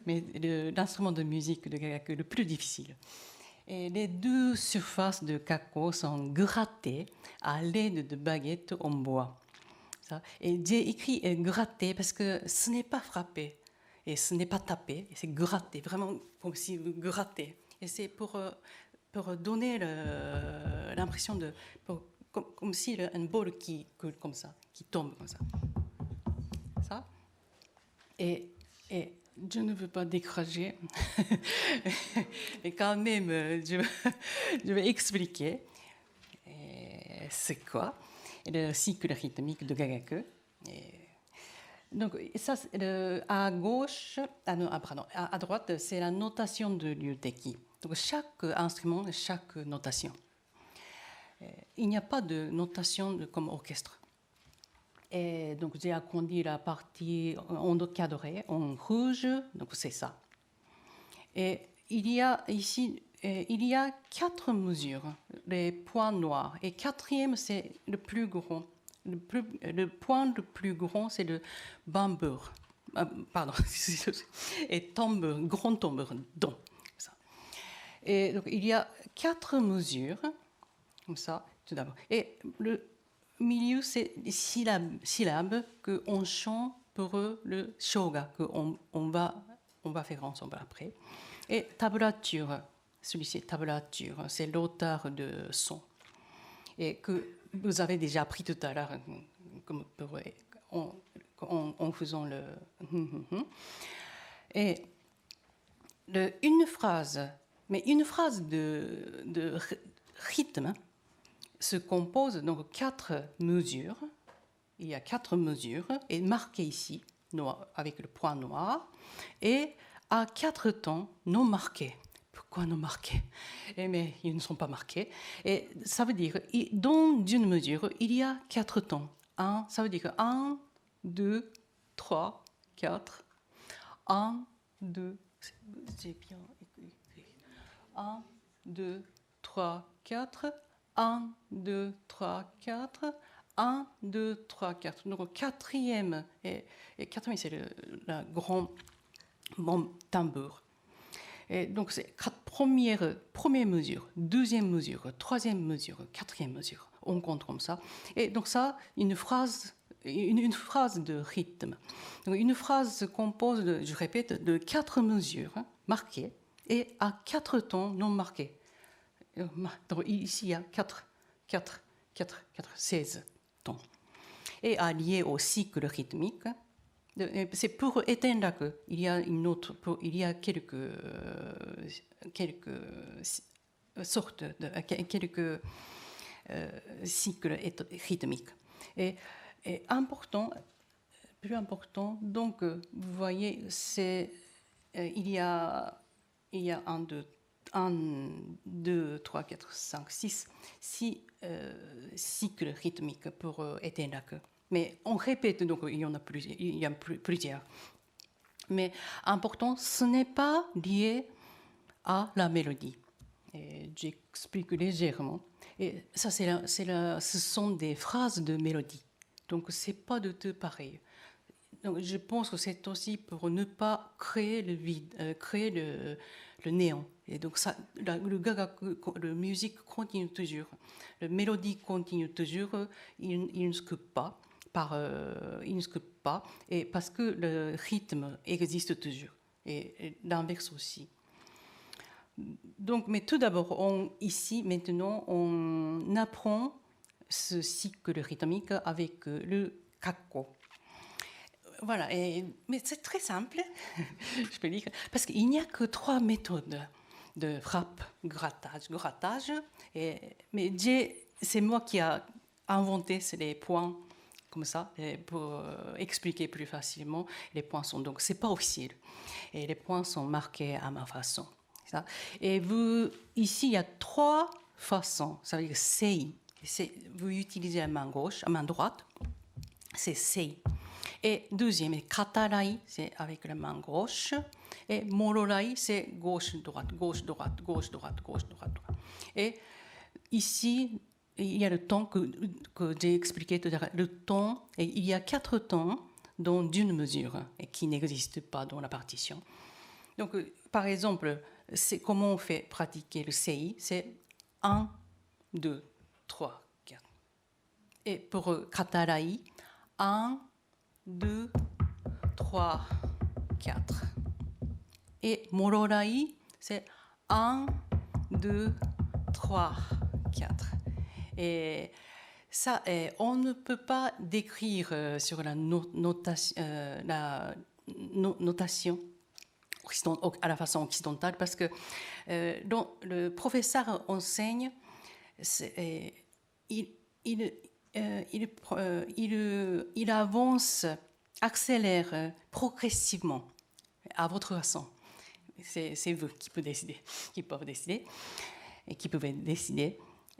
Mais l'instrument de musique de gagaku le plus difficile. Et les deux surfaces de kako sont grattées à l'aide de baguettes en bois. Ça. Et j'ai écrit gratter parce que ce n'est pas frapper et ce n'est pas taper, c'est gratter, vraiment comme si vous grattez. Et c'est pour donner l'impression de comme si un bol qui coule comme ça, qui tombe comme ça. Ça. Et je ne veux pas décourager, mais quand même, je vais expliquer c'est quoi le cycle rythmique de gagaku. Donc, ça, à gauche, à droite, c'est la notation de Ryuteki. Donc, chaque instrument, chaque notation. Il n'y a pas de notation comme orchestre. Et donc, j'ai agrandi la partie encadrée en rouge, donc c'est ça. Et il y a ici, 4 mesures, les points noirs. Et 4e, c'est le plus grand. Le point le plus grand, c'est le bambour. Et tambour, grand tambour, don. Ça. Et donc, il y a 4 mesures, comme ça, tout d'abord. Et le milieu, c'est les syllabes qu'on chante pour le shoga, qu'on va faire ensemble après. Et tablature, celui-ci, tablature, c'est l'auteur de son. Et que vous avez déjà appris tout à l'heure en faisant le... Et une phrase de rythme se compose donc 4 mesures. Il y a 4 mesures, et marquées ici, noir, avec le point noir, et à 4 temps non marqués. Pourquoi non marqués? Mais ils ne sont pas marqués. Et ça veut dire, dans une mesure, il y a 4 temps. Ça veut dire 1, 2, 3, 4. 1, 2, j'ai bien écrit. 1, 2, 3, 4. 1, 2, 3, 4. 1, 2, 3, 4. Donc, quatrième, c'est le grand tambour. Et donc, c'est première mesure, deuxième mesure, troisième mesure, quatrième mesure. On compte comme ça. Et donc, ça, une phrase de rythme. Donc, une phrase se compose, je répète, de 4 mesures marquées et à 4 temps non marqués. Donc, ici, il y a 16 temps. Et allié au cycle rythmique, c'est pour Etenraku, il y a quelques sortes, quelques cycles rythmiques. Et plus important, donc vous voyez, il y a 1, 2, 3, 4, 5, 6 cycles rythmiques pour Etenraku. Mais on répète, donc il y a plusieurs. Mais important, ce n'est pas lié à la mélodie. Et j'explique légèrement. Et ça, ce sont des phrases de mélodie. Donc, ce n'est pas du tout pareil. Donc, je pense que c'est aussi pour ne pas créer le vide, créer le néant. Et donc, ça, la musique continue toujours. La mélodie continue toujours. Il ne se coupe pas. il ne sculpte pas, et parce que le rythme existe toujours, et l'inverse aussi. Donc, mais tout d'abord, ici, maintenant, on apprend ce cycle rythmique avec le kakko. Voilà, mais c'est très simple, je peux dire, parce qu'il n'y a que 3 méthodes de frappe, grattage, mais c'est moi qui ai inventé les points comme ça, pour expliquer plus facilement. Les points sont donc, c'est pas officiel, et les points sont marqués à ma façon. Ça. Et ici, il y a 3 façons, ça veut dire sei. Vous utilisez la main gauche, la main droite, c'est sei. Et deuxième, katarai, c'est avec la main gauche. Et mororai, c'est gauche-droite, gauche-droite, gauche-droite, gauche-droite. Et ici, il y a le temps que j'ai expliqué tout à l'heure. Le temps, et il y a 4 temps dans une mesure et qui n'existent pas dans la partition. Donc, par exemple, c'est comment on fait pratiquer le sei, c'est 1, 2, 3, 4. Et pour katarai, 1, 2, 3, 4. Et mororai, c'est 1, 2, 3, 4. Et ça, on ne peut pas décrire sur la notation à la façon occidentale parce que le professeur enseigne, il avance, accélère progressivement à votre façon. C'est vous qui pouvez décider, qui pouvez décider.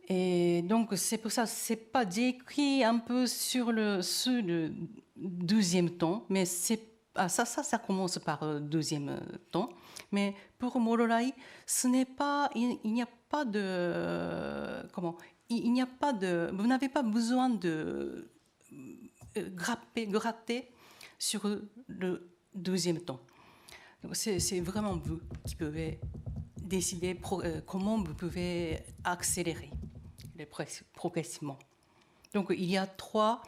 Et donc c'est pour ça, c'est pas décrit un peu sur le deuxième temps, mais ça commence par le deuxième temps. Mais pour Mororai, ce n'est pas, il n'y a pas de vous n'avez pas besoin de gratter sur le deuxième temps. Donc c'est vraiment vous qui pouvez décider comment vous pouvez accélérer progressivement. Donc il y a 3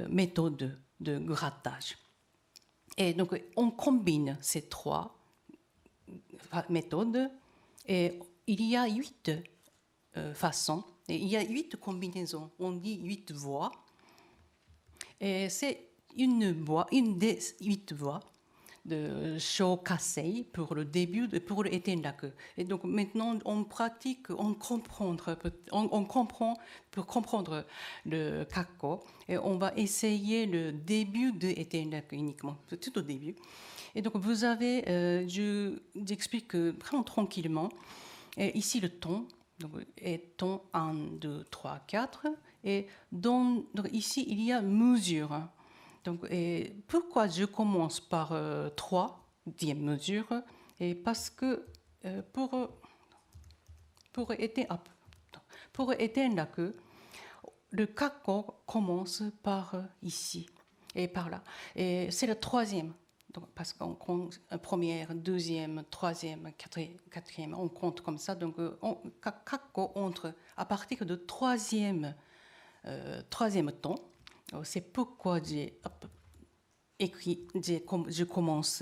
méthodes de grattage. Et donc on combine ces 3 méthodes et il y a 8 façons. Et il y a 8 combinaisons, on dit 8 voix. Et c'est une des 8 voix de Shokasei pour le début, pour le Etenraku. Et donc maintenant, on pratique, on comprend pour comprendre le kakko. Et on va essayer le début de Etenraku uniquement, tout au début. Et donc vous avez, j'explique vraiment tranquillement, et ici le ton. Donc, est ton 1, 2, 3, 4. Et donc, ici, il y a mesure. Donc, et pourquoi je commence par 3e mesure? Et parce que pour Etenraku, le kakko commence par ici et par là. Et c'est le 3e. Donc, parce qu'on compte première, 2e, 3e, 4e, on compte comme ça. Donc, kakko entre à partir de 3e temps. C'est pourquoi j'ai écrit, je commence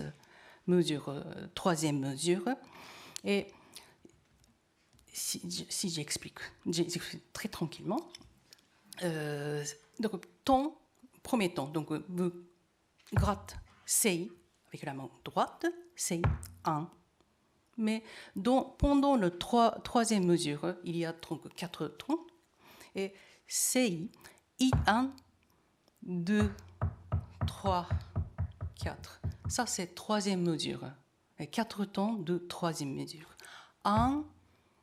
mesure, 3e mesure. Et si j'explique très tranquillement, donc, premier ton, donc vous gratte sei avec la main droite, sei 1. Mais pendant la 3e mesure, il y a donc 4 tons. Et sei, 1, 2, 3, 4. Ça, c'est 3e mesure. Et 4 tons de 3e mesure. 1,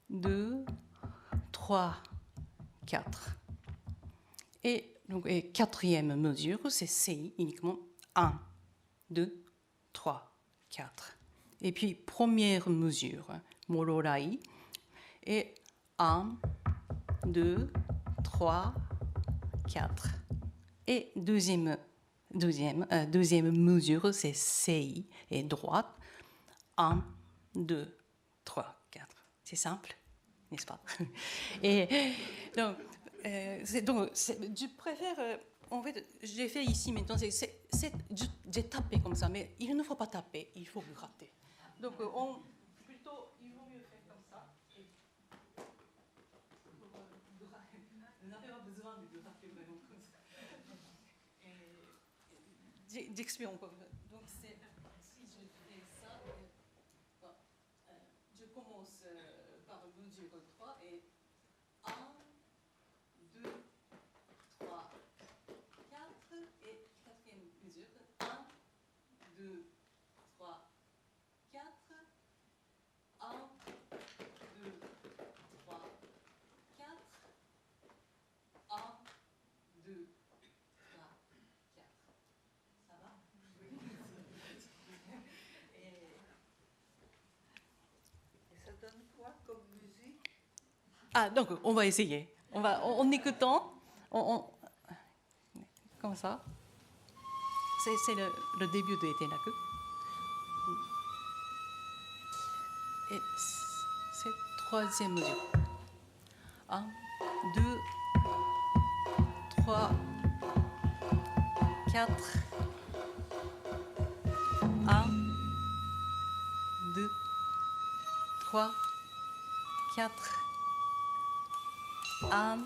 2, 3, 4. Et donc, 4e mesure, c'est sei uniquement 1. 2, 3, 4. Et puis, première mesure, mororai, et 1, 2, 3, 4. Et deuxième mesure, c'est sei, et droite, 1, 2, 3, 4. C'est simple, n'est-ce pas? Et donc, je préfère en fait, j'ai fait ici maintenant, j'ai tapé comme ça, mais il ne faut pas taper, il faut gratter. Donc, plutôt, il vaut mieux faire comme ça. Vous n'avez pas besoin de gratter vraiment comme ça. J'explique encore. Donc, si je fais ça, je commence par mesure 3 et 1, 2, 3, 4 et quatrième mesure 1, 2, 3, 4, 1, 2, 3, 4, 1, 2, 3, 4. Ça va? Et ça donne quoi comme musique? Ah, donc on va essayer. En écoutant, comme ça. C'est le début de Etenaku. Et c'est troisième mesure. 1, 2, 3, 4, 1, 2, 3, 4, 1,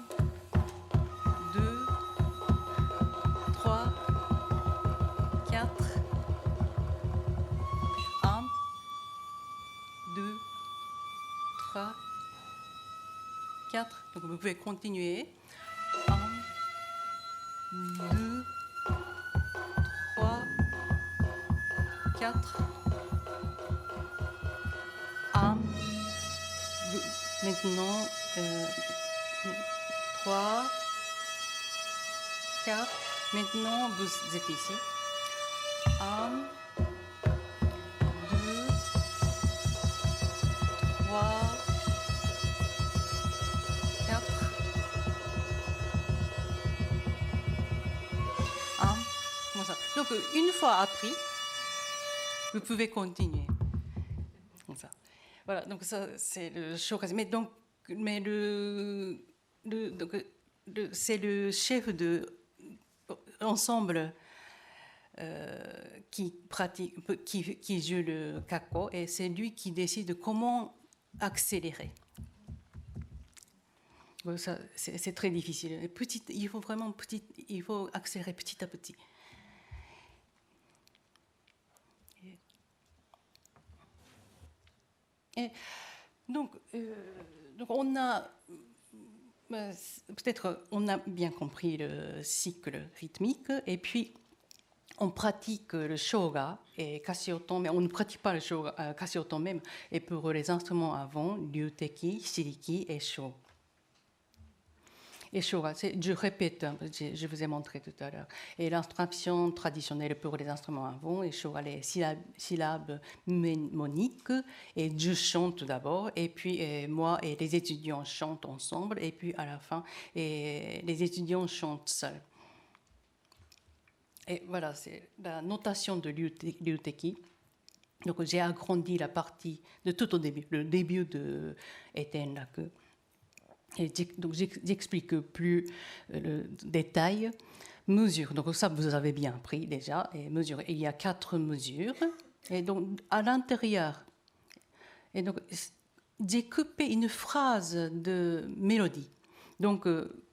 2, 3, 4, 1, 2, 3, 4. Donc vous pouvez continuer. 1, 2, 3, 4, 1, 2. Maintenant, 3, 4. Maintenant, vous êtes ici. 1, 2, 3, 4, 1. Comme ça. Donc, une fois appris, vous pouvez continuer. Comme ça. Voilà, donc ça, c'est le shokazu. C'est le chef de l'ensemble qui joue le kako, et c'est lui qui décide comment accélérer. Bon, ça, c'est très difficile. Il faut accélérer petit à petit. Et donc on a peut-être on a bien compris le cycle rythmique, et puis on pratique le shoga et Cassioton, mais on ne pratique pas le shoga, Cassioton même, et pour les instruments avant, ryuteki, shiriki et sho. Et shoga, je répète, je vous ai montré tout à l'heure. Et l'instruction traditionnelle pour les instruments avant, et shoga, les syllabes mnémoniques, et je chante d'abord, et puis moi et les étudiants chantent ensemble, et puis à la fin, les étudiants chantent seuls. Et voilà, c'est la notation de ryuteki. Donc j'ai agrandi la partie de tout au début, le début de Etenraku. Et donc j'explique plus le détail. Mesure, donc ça vous avez bien appris déjà. Et mesure, il y a 4 mesures. Et donc à l'intérieur, et donc j'ai coupé une phrase de mélodie. Donc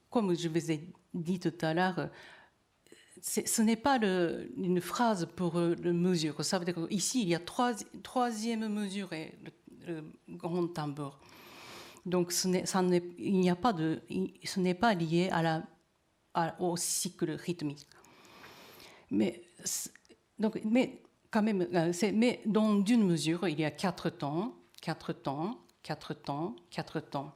comme je vous ai dit tout à l'heure, ce n'est pas une phrase pour le mesure. Ça veut dire qu'ici, il y a troisième mesure et le grand tambour. Donc, ce n'est pas lié au cycle rythmique. Mais quand même, mais dans une mesure, il y a 4 temps, 4 temps, 4 temps, 4 temps.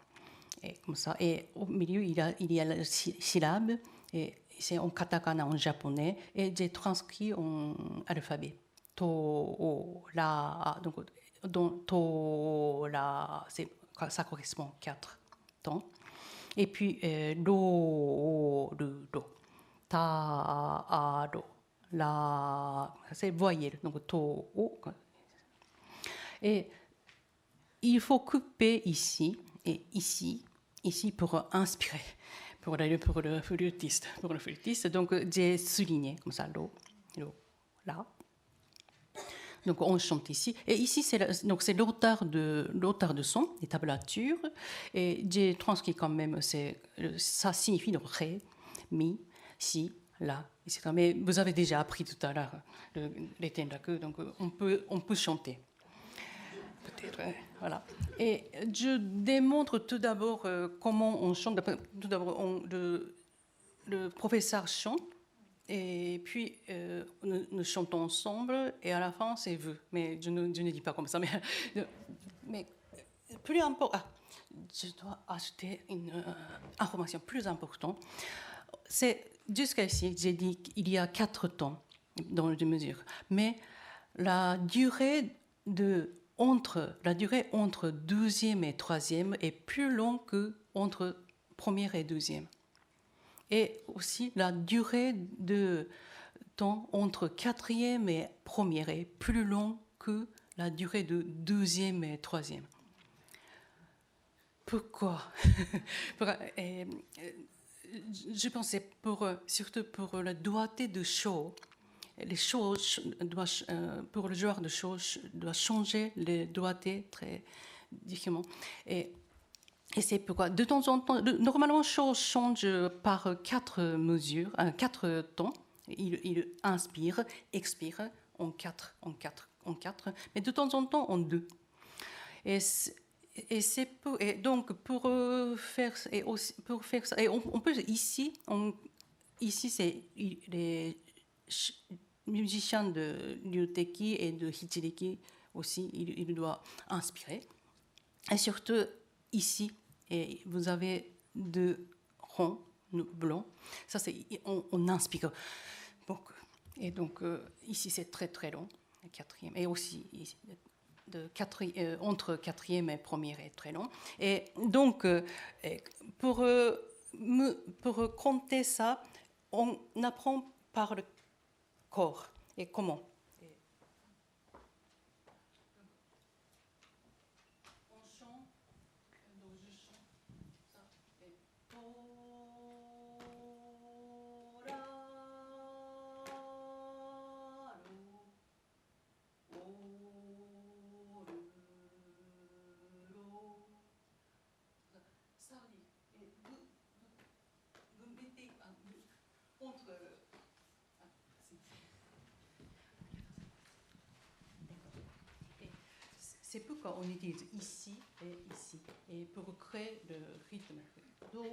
Et comme ça. Et au milieu, il y a la syllabe, et c'est en katakana, en japonais, et j'ai transcrit en alphabet. To, la, donc to, la, ça correspond à 4 temps. Et puis, do, le, do, ta, do, la, c'est voyelle, donc to, o. Et il faut couper ici et ici pour inspirer. pour le flûtiste. Pour le flûtiste, donc j'ai souligné comme ça là. Donc on chante ici. Et ici, c'est l'auteur de son, les tablatures. Et j'ai transcrit quand même, ça signifie le ré, mi, si, la, etc. Mais vous avez déjà appris tout à l'heure les tendaku, donc on peut chanter. Peut-être, voilà. Et je démontre tout d'abord comment on chante. Tout d'abord, le professeur chante. Et puis, nous chantons ensemble, et à la fin, c'est vous. Mais je ne dis pas comme ça. Mais plus important, je dois ajouter une information plus importante. C'est jusqu'ici, j'ai dit qu'il y a 4 temps dans les mesures. Mais la durée entre deuxième et troisième est plus longue qu'entre première et deuxième. Et aussi, la durée de temps entre quatrième et première est plus longue que la durée de deuxième et troisième. Pourquoi? Je pensais surtout pour la doigté de show. Les choses pour le joueur de show doit changer les doigtés très différemment. Et c'est pourquoi, de temps en temps, normalement, show change par 4 mesures, 4 temps. Il inspire, expire en 4, mais de temps en temps en 2. Et donc pour faire ça, et on peut ici c'est les musiciens de Ryuteki et de Hichiriki aussi, il doit inspirer. Et surtout ici, et vous avez 2 ronds blancs. Ça, c'est on inspire. Donc ici, c'est très très long, le quatrième. Et aussi ici, entre quatrième et première est très long. Et donc, pour compter ça, on apprend par le corps. Et comment? C'est pourquoi on utilise ici et ici. Et pour créer le rythme. Do,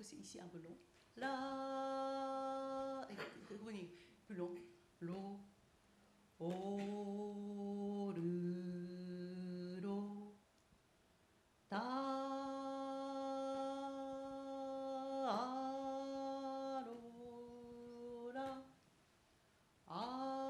c'est ici un peu long. La, et revenez plus long. Lo, o, ru, ro, ta, a, ro, la, a.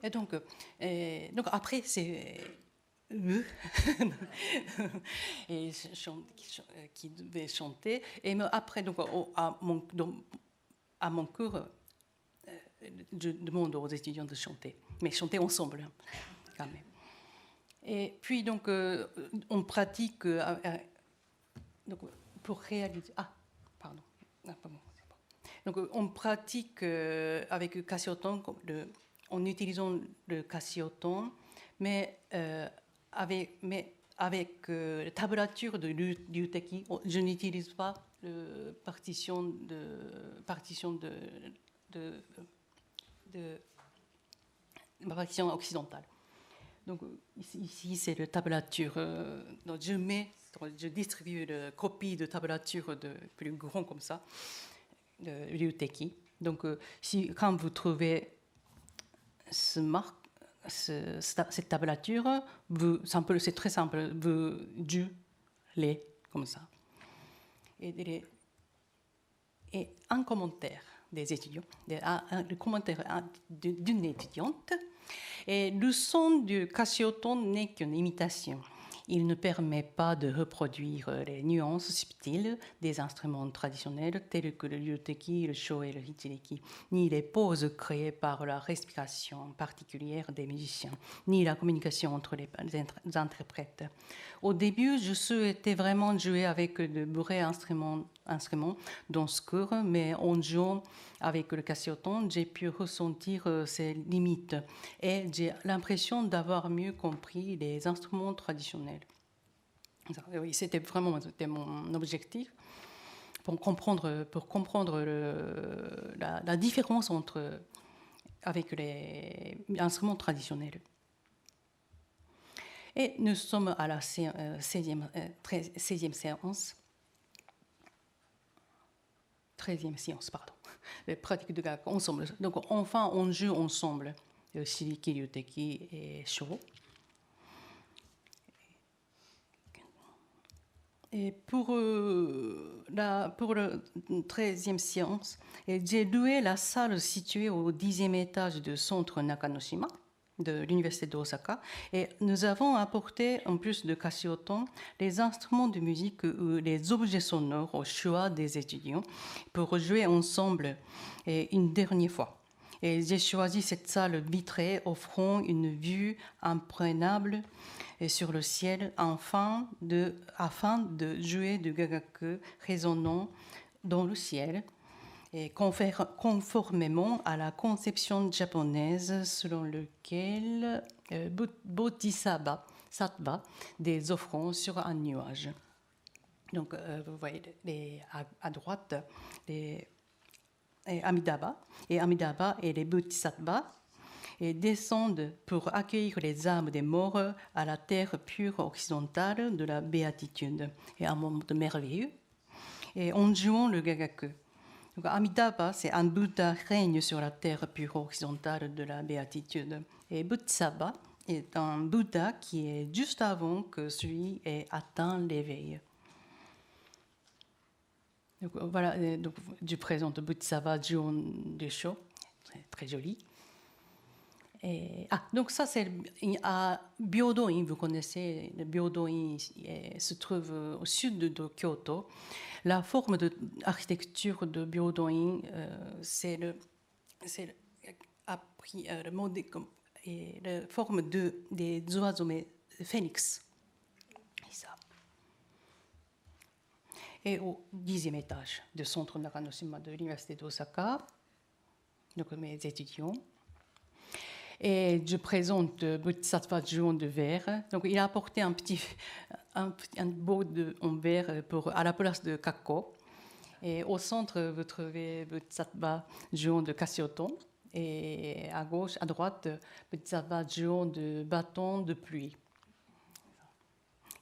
Et donc après, c'est eux et qui devaient chanter. Et après, donc, à mon cours, je demande aux étudiants de chanter, mais chanter ensemble, hein, quand même. Et puis, donc, on pratique donc, pour réaliser... Ah, pardon. Ah, pardon. Donc, on pratique avec Cassioton, en utilisant le Cassioton, mais avec la tablature de Ryuteki. Je n'utilise pas la partition la partition occidentale. Donc ici c'est la tablature. Donc je distribue la copie de tablature de plus grand comme ça, de Ryuteki. Donc quand vous trouvez cette tablature, c'est très simple, vous les comme ça. Et un commentaire des étudiants, le commentaire d'une étudiante. Et le son du cassioton n'est qu'une imitation. Il ne permet pas de reproduire les nuances subtiles des instruments traditionnels tels que le ryuteki, le sho et le hijireki, ni les pauses créées par la respiration particulière des musiciens, ni la communication entre les interprètes. Au début, je souhaitais vraiment jouer avec de vrais instruments dans ce cours, mais en jouant avec le cassioton, j'ai pu ressentir ses limites et j'ai l'impression d'avoir mieux compris les instruments traditionnels. Oui, c'était vraiment mon objectif pour comprendre la différence avec les instruments traditionnels. Et nous sommes à la 16e séance. 13e séance, pardon. Les pratiques de gagaku ensemble. Donc, enfin, on joue ensemble le shiriki, ryuteki et sho. Et pour la 13e séance, j'ai loué la salle située au 10e étage du centre Nakanoshima de l'université d'Osaka, et nous avons apporté, en plus de cassioton, les instruments de musique ou les objets sonores au choix des étudiants pour jouer ensemble une dernière fois. Et j'ai choisi cette salle vitrée offrant une vue imprenable sur le ciel afin de jouer du gagaku résonnant dans le ciel, et conformément à la conception japonaise selon laquelle Bodhisattva des offrandes sur un nuage. Donc, vous voyez à droite les Amitabha et les Bodhisattvas et descendent pour accueillir les âmes des morts à la terre pure occidentale de la béatitude. Et un moment merveilleux. Et en jouant le gagaku. Donc, Amitabha, c'est un Bouddha règne sur la terre pure occidentale de la béatitude. Et Bodhisattva est un Bouddha qui est juste avant que celui ait atteint l'éveil. Donc, voilà, donc, je présente Bodhisattva jouant du sho, très joli. Donc ça c'est à Byodo-in, vous connaissez, le Byodo-in se trouve au sud de Kyoto. La forme d'architecture de Byodo-in, c'est la forme des oiseaux phénix. Et au 10e étage du centre Nakanoshima de l'université d'Osaka, donc mes étudiants. Et je présente Bodhisattva jouant de verre. Donc, il a apporté un beau en verre à la place de kakko. Et au centre, vous trouvez Bodhisattva jouant de cassioton. Et à gauche, à droite, Bodhisattva jouant de bâton de pluie.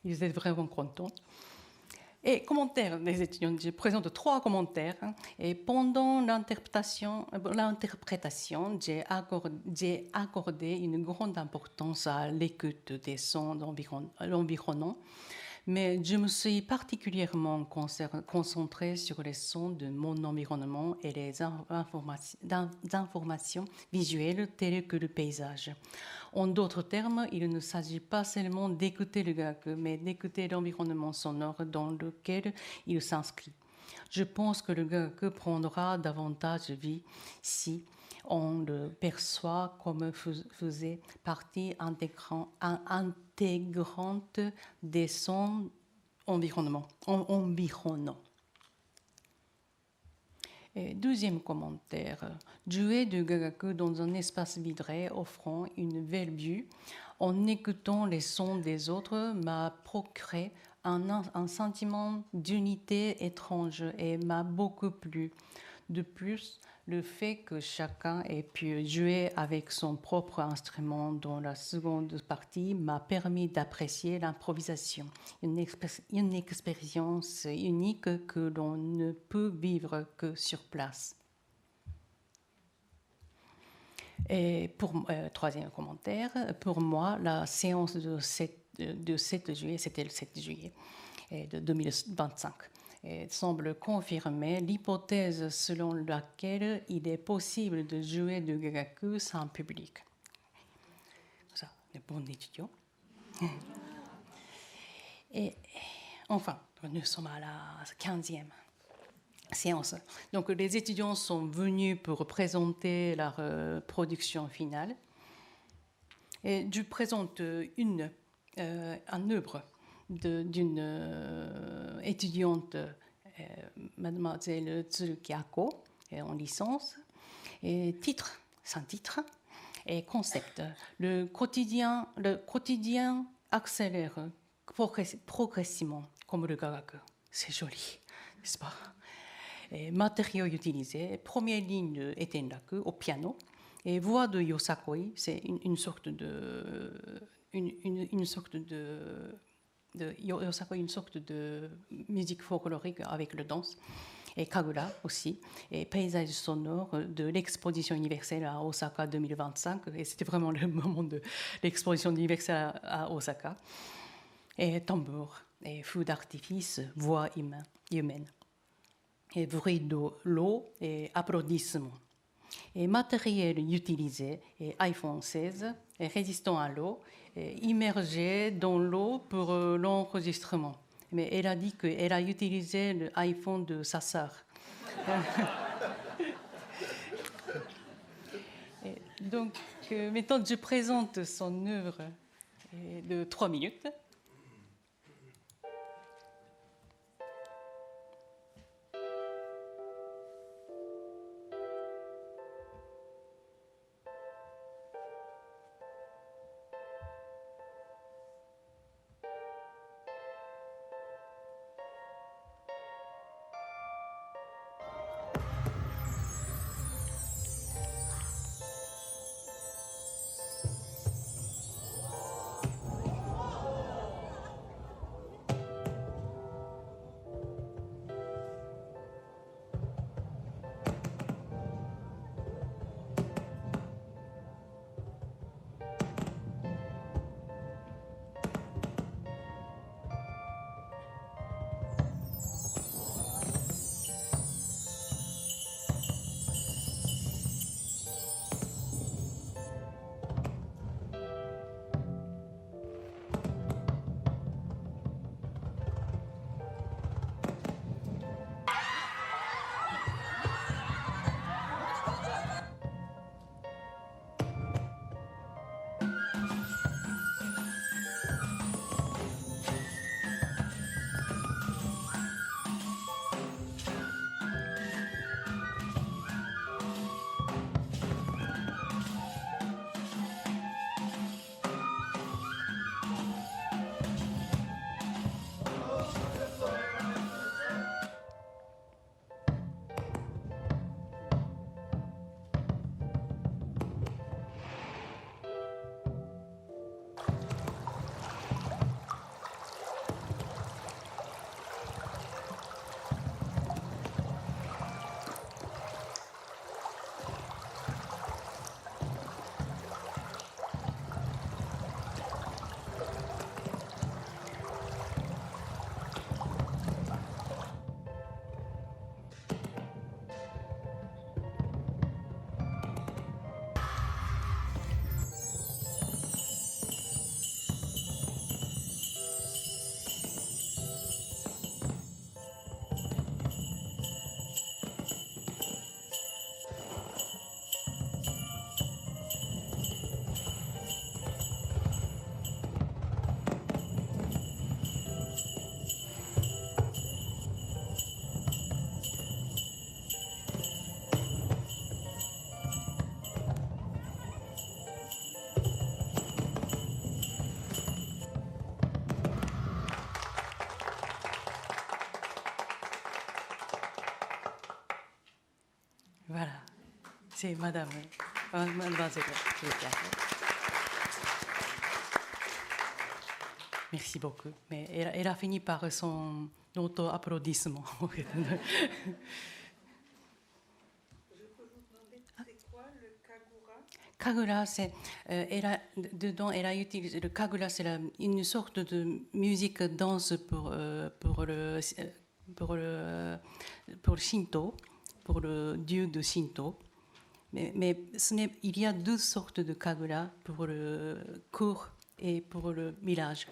Ils étaient vraiment contents. Et commentaires des étudiants, je présente 3 commentaires. Et pendant l'interprétation, j'ai accordé une grande importance à l'écoute des sons environnants, mais je me suis particulièrement concentrée sur les sons de mon environnement et les informations visuelles telles que le paysage. En d'autres termes, il ne s'agit pas seulement d'écouter le gagaku, mais d'écouter l'environnement sonore dans lequel il s'inscrit. Je pense que le gagaku prendra davantage vie si on le perçoit comme faisait partie intégrante des sons environnants. Et 2e commentaire, jouer du gagaku dans un espace vitré offrant une belle vue en écoutant les sons des autres, m'a procuré un sentiment d'unité étrange et m'a beaucoup plu. De plus, le fait que chacun ait pu jouer avec son propre instrument dans la seconde partie m'a permis d'apprécier l'improvisation, une expérience unique que l'on ne peut vivre que sur place. Et pour troisième commentaire, pour moi, la séance de 7 juillet, c'était le 7 juillet de 2025, semble confirmer l'hypothèse selon laquelle il est possible de jouer du gagaku sans public. Ça, les bons étudiants. Et enfin, nous sommes à la 15e séance. Donc, les étudiants sont venus pour présenter leur production finale. Et je présente un œuvre d'une étudiante, mademoiselle Tsuruki Ako, en licence. Et sans titre, et concept. Le quotidien accélère progressivement, comme le gagaku. C'est joli, n'est-ce pas? Et matériaux utilisés, première ligne de Etenraku au piano, et voix de Yosakoi, c'est une sorte de Yosakoi, une sorte de musique folklorique avec le danse, et Kagura aussi, et paysage sonore de l'exposition universelle à Osaka 2025, et c'était vraiment le moment de l'exposition universelle à Osaka, et tambour, et feu d'artifice, voix humaine, et bruit de l'eau et applaudissements. Et matériel utilisé, et iPhone 16, et résistant à l'eau, et immergé dans l'eau pour l'enregistrement. Mais elle a dit qu'elle a utilisé l'iPhone de sa sœur. Donc, maintenant, je présente son œuvre de 3 minutes. C'est madame. Mademoiselle, s'il vous plaît. Merci beaucoup. Mais elle a fini par son auto-applaudissement. Je peux vous demander, c'est quoi le kagura? Kagura, c'est, dedans, elle a utilisé le kagura, c'est une sorte de musique danse pour le Shinto, pour le dieu de Shinto. Mais il y a deux sortes de kagura pour le cours et pour le village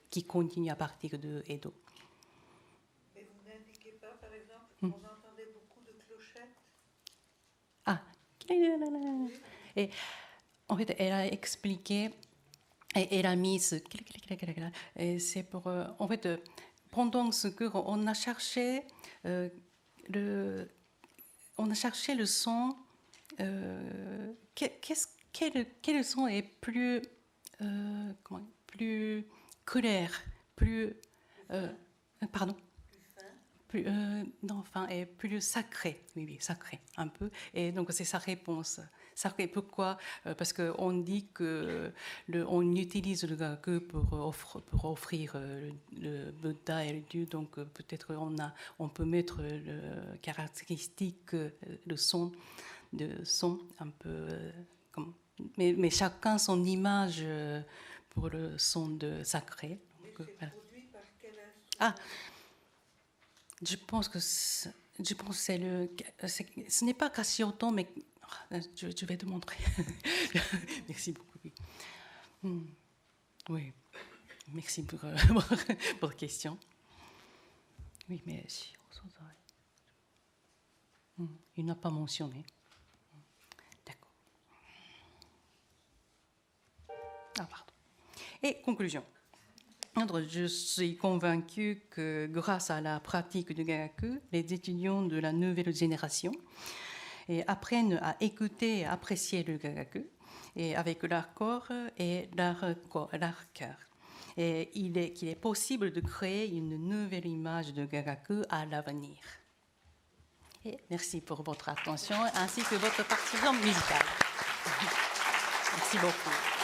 qui continue à partir de Edo. Mais vous n'indiquez pas, par exemple, on entendait beaucoup de clochettes. Ah, et en fait, elle a expliqué, et elle a mis ce, et c'est pour, en fait, pendant ce cours, on a cherché le son. Quel son est plus plus clair, plus pardon, plus non, enfin, et plus sacré, oui, sacré un peu. Et donc c'est sa réponse. Sacré, pourquoi? Parce qu'on dit que on utilise le gagaku pour offrir le Bouddha et le Dieu, donc peut-être on peut mettre le caractéristique, le son un peu comme, mais chacun son image pour le son de sacré. Mais Donc, c'est voilà. produit par quel instrument? Ah, je pense que c'est ce n'est pas Cassioton, mais je vais te montrer. Merci beaucoup. Oui, merci pour la question. Oui, mais il n'a pas mentionné. D'accord. Ah, pardon. Et conclusion. Alors, je suis convaincue que grâce à la pratique du gagaku, les étudiants de la nouvelle génération apprennent à écouter et apprécier le gagaku et avec leur corps et leur cœur. Et qu'il est possible de créer une nouvelle image de gagaku à l'avenir. Et merci pour votre attention ainsi que votre participation musicale. Merci beaucoup.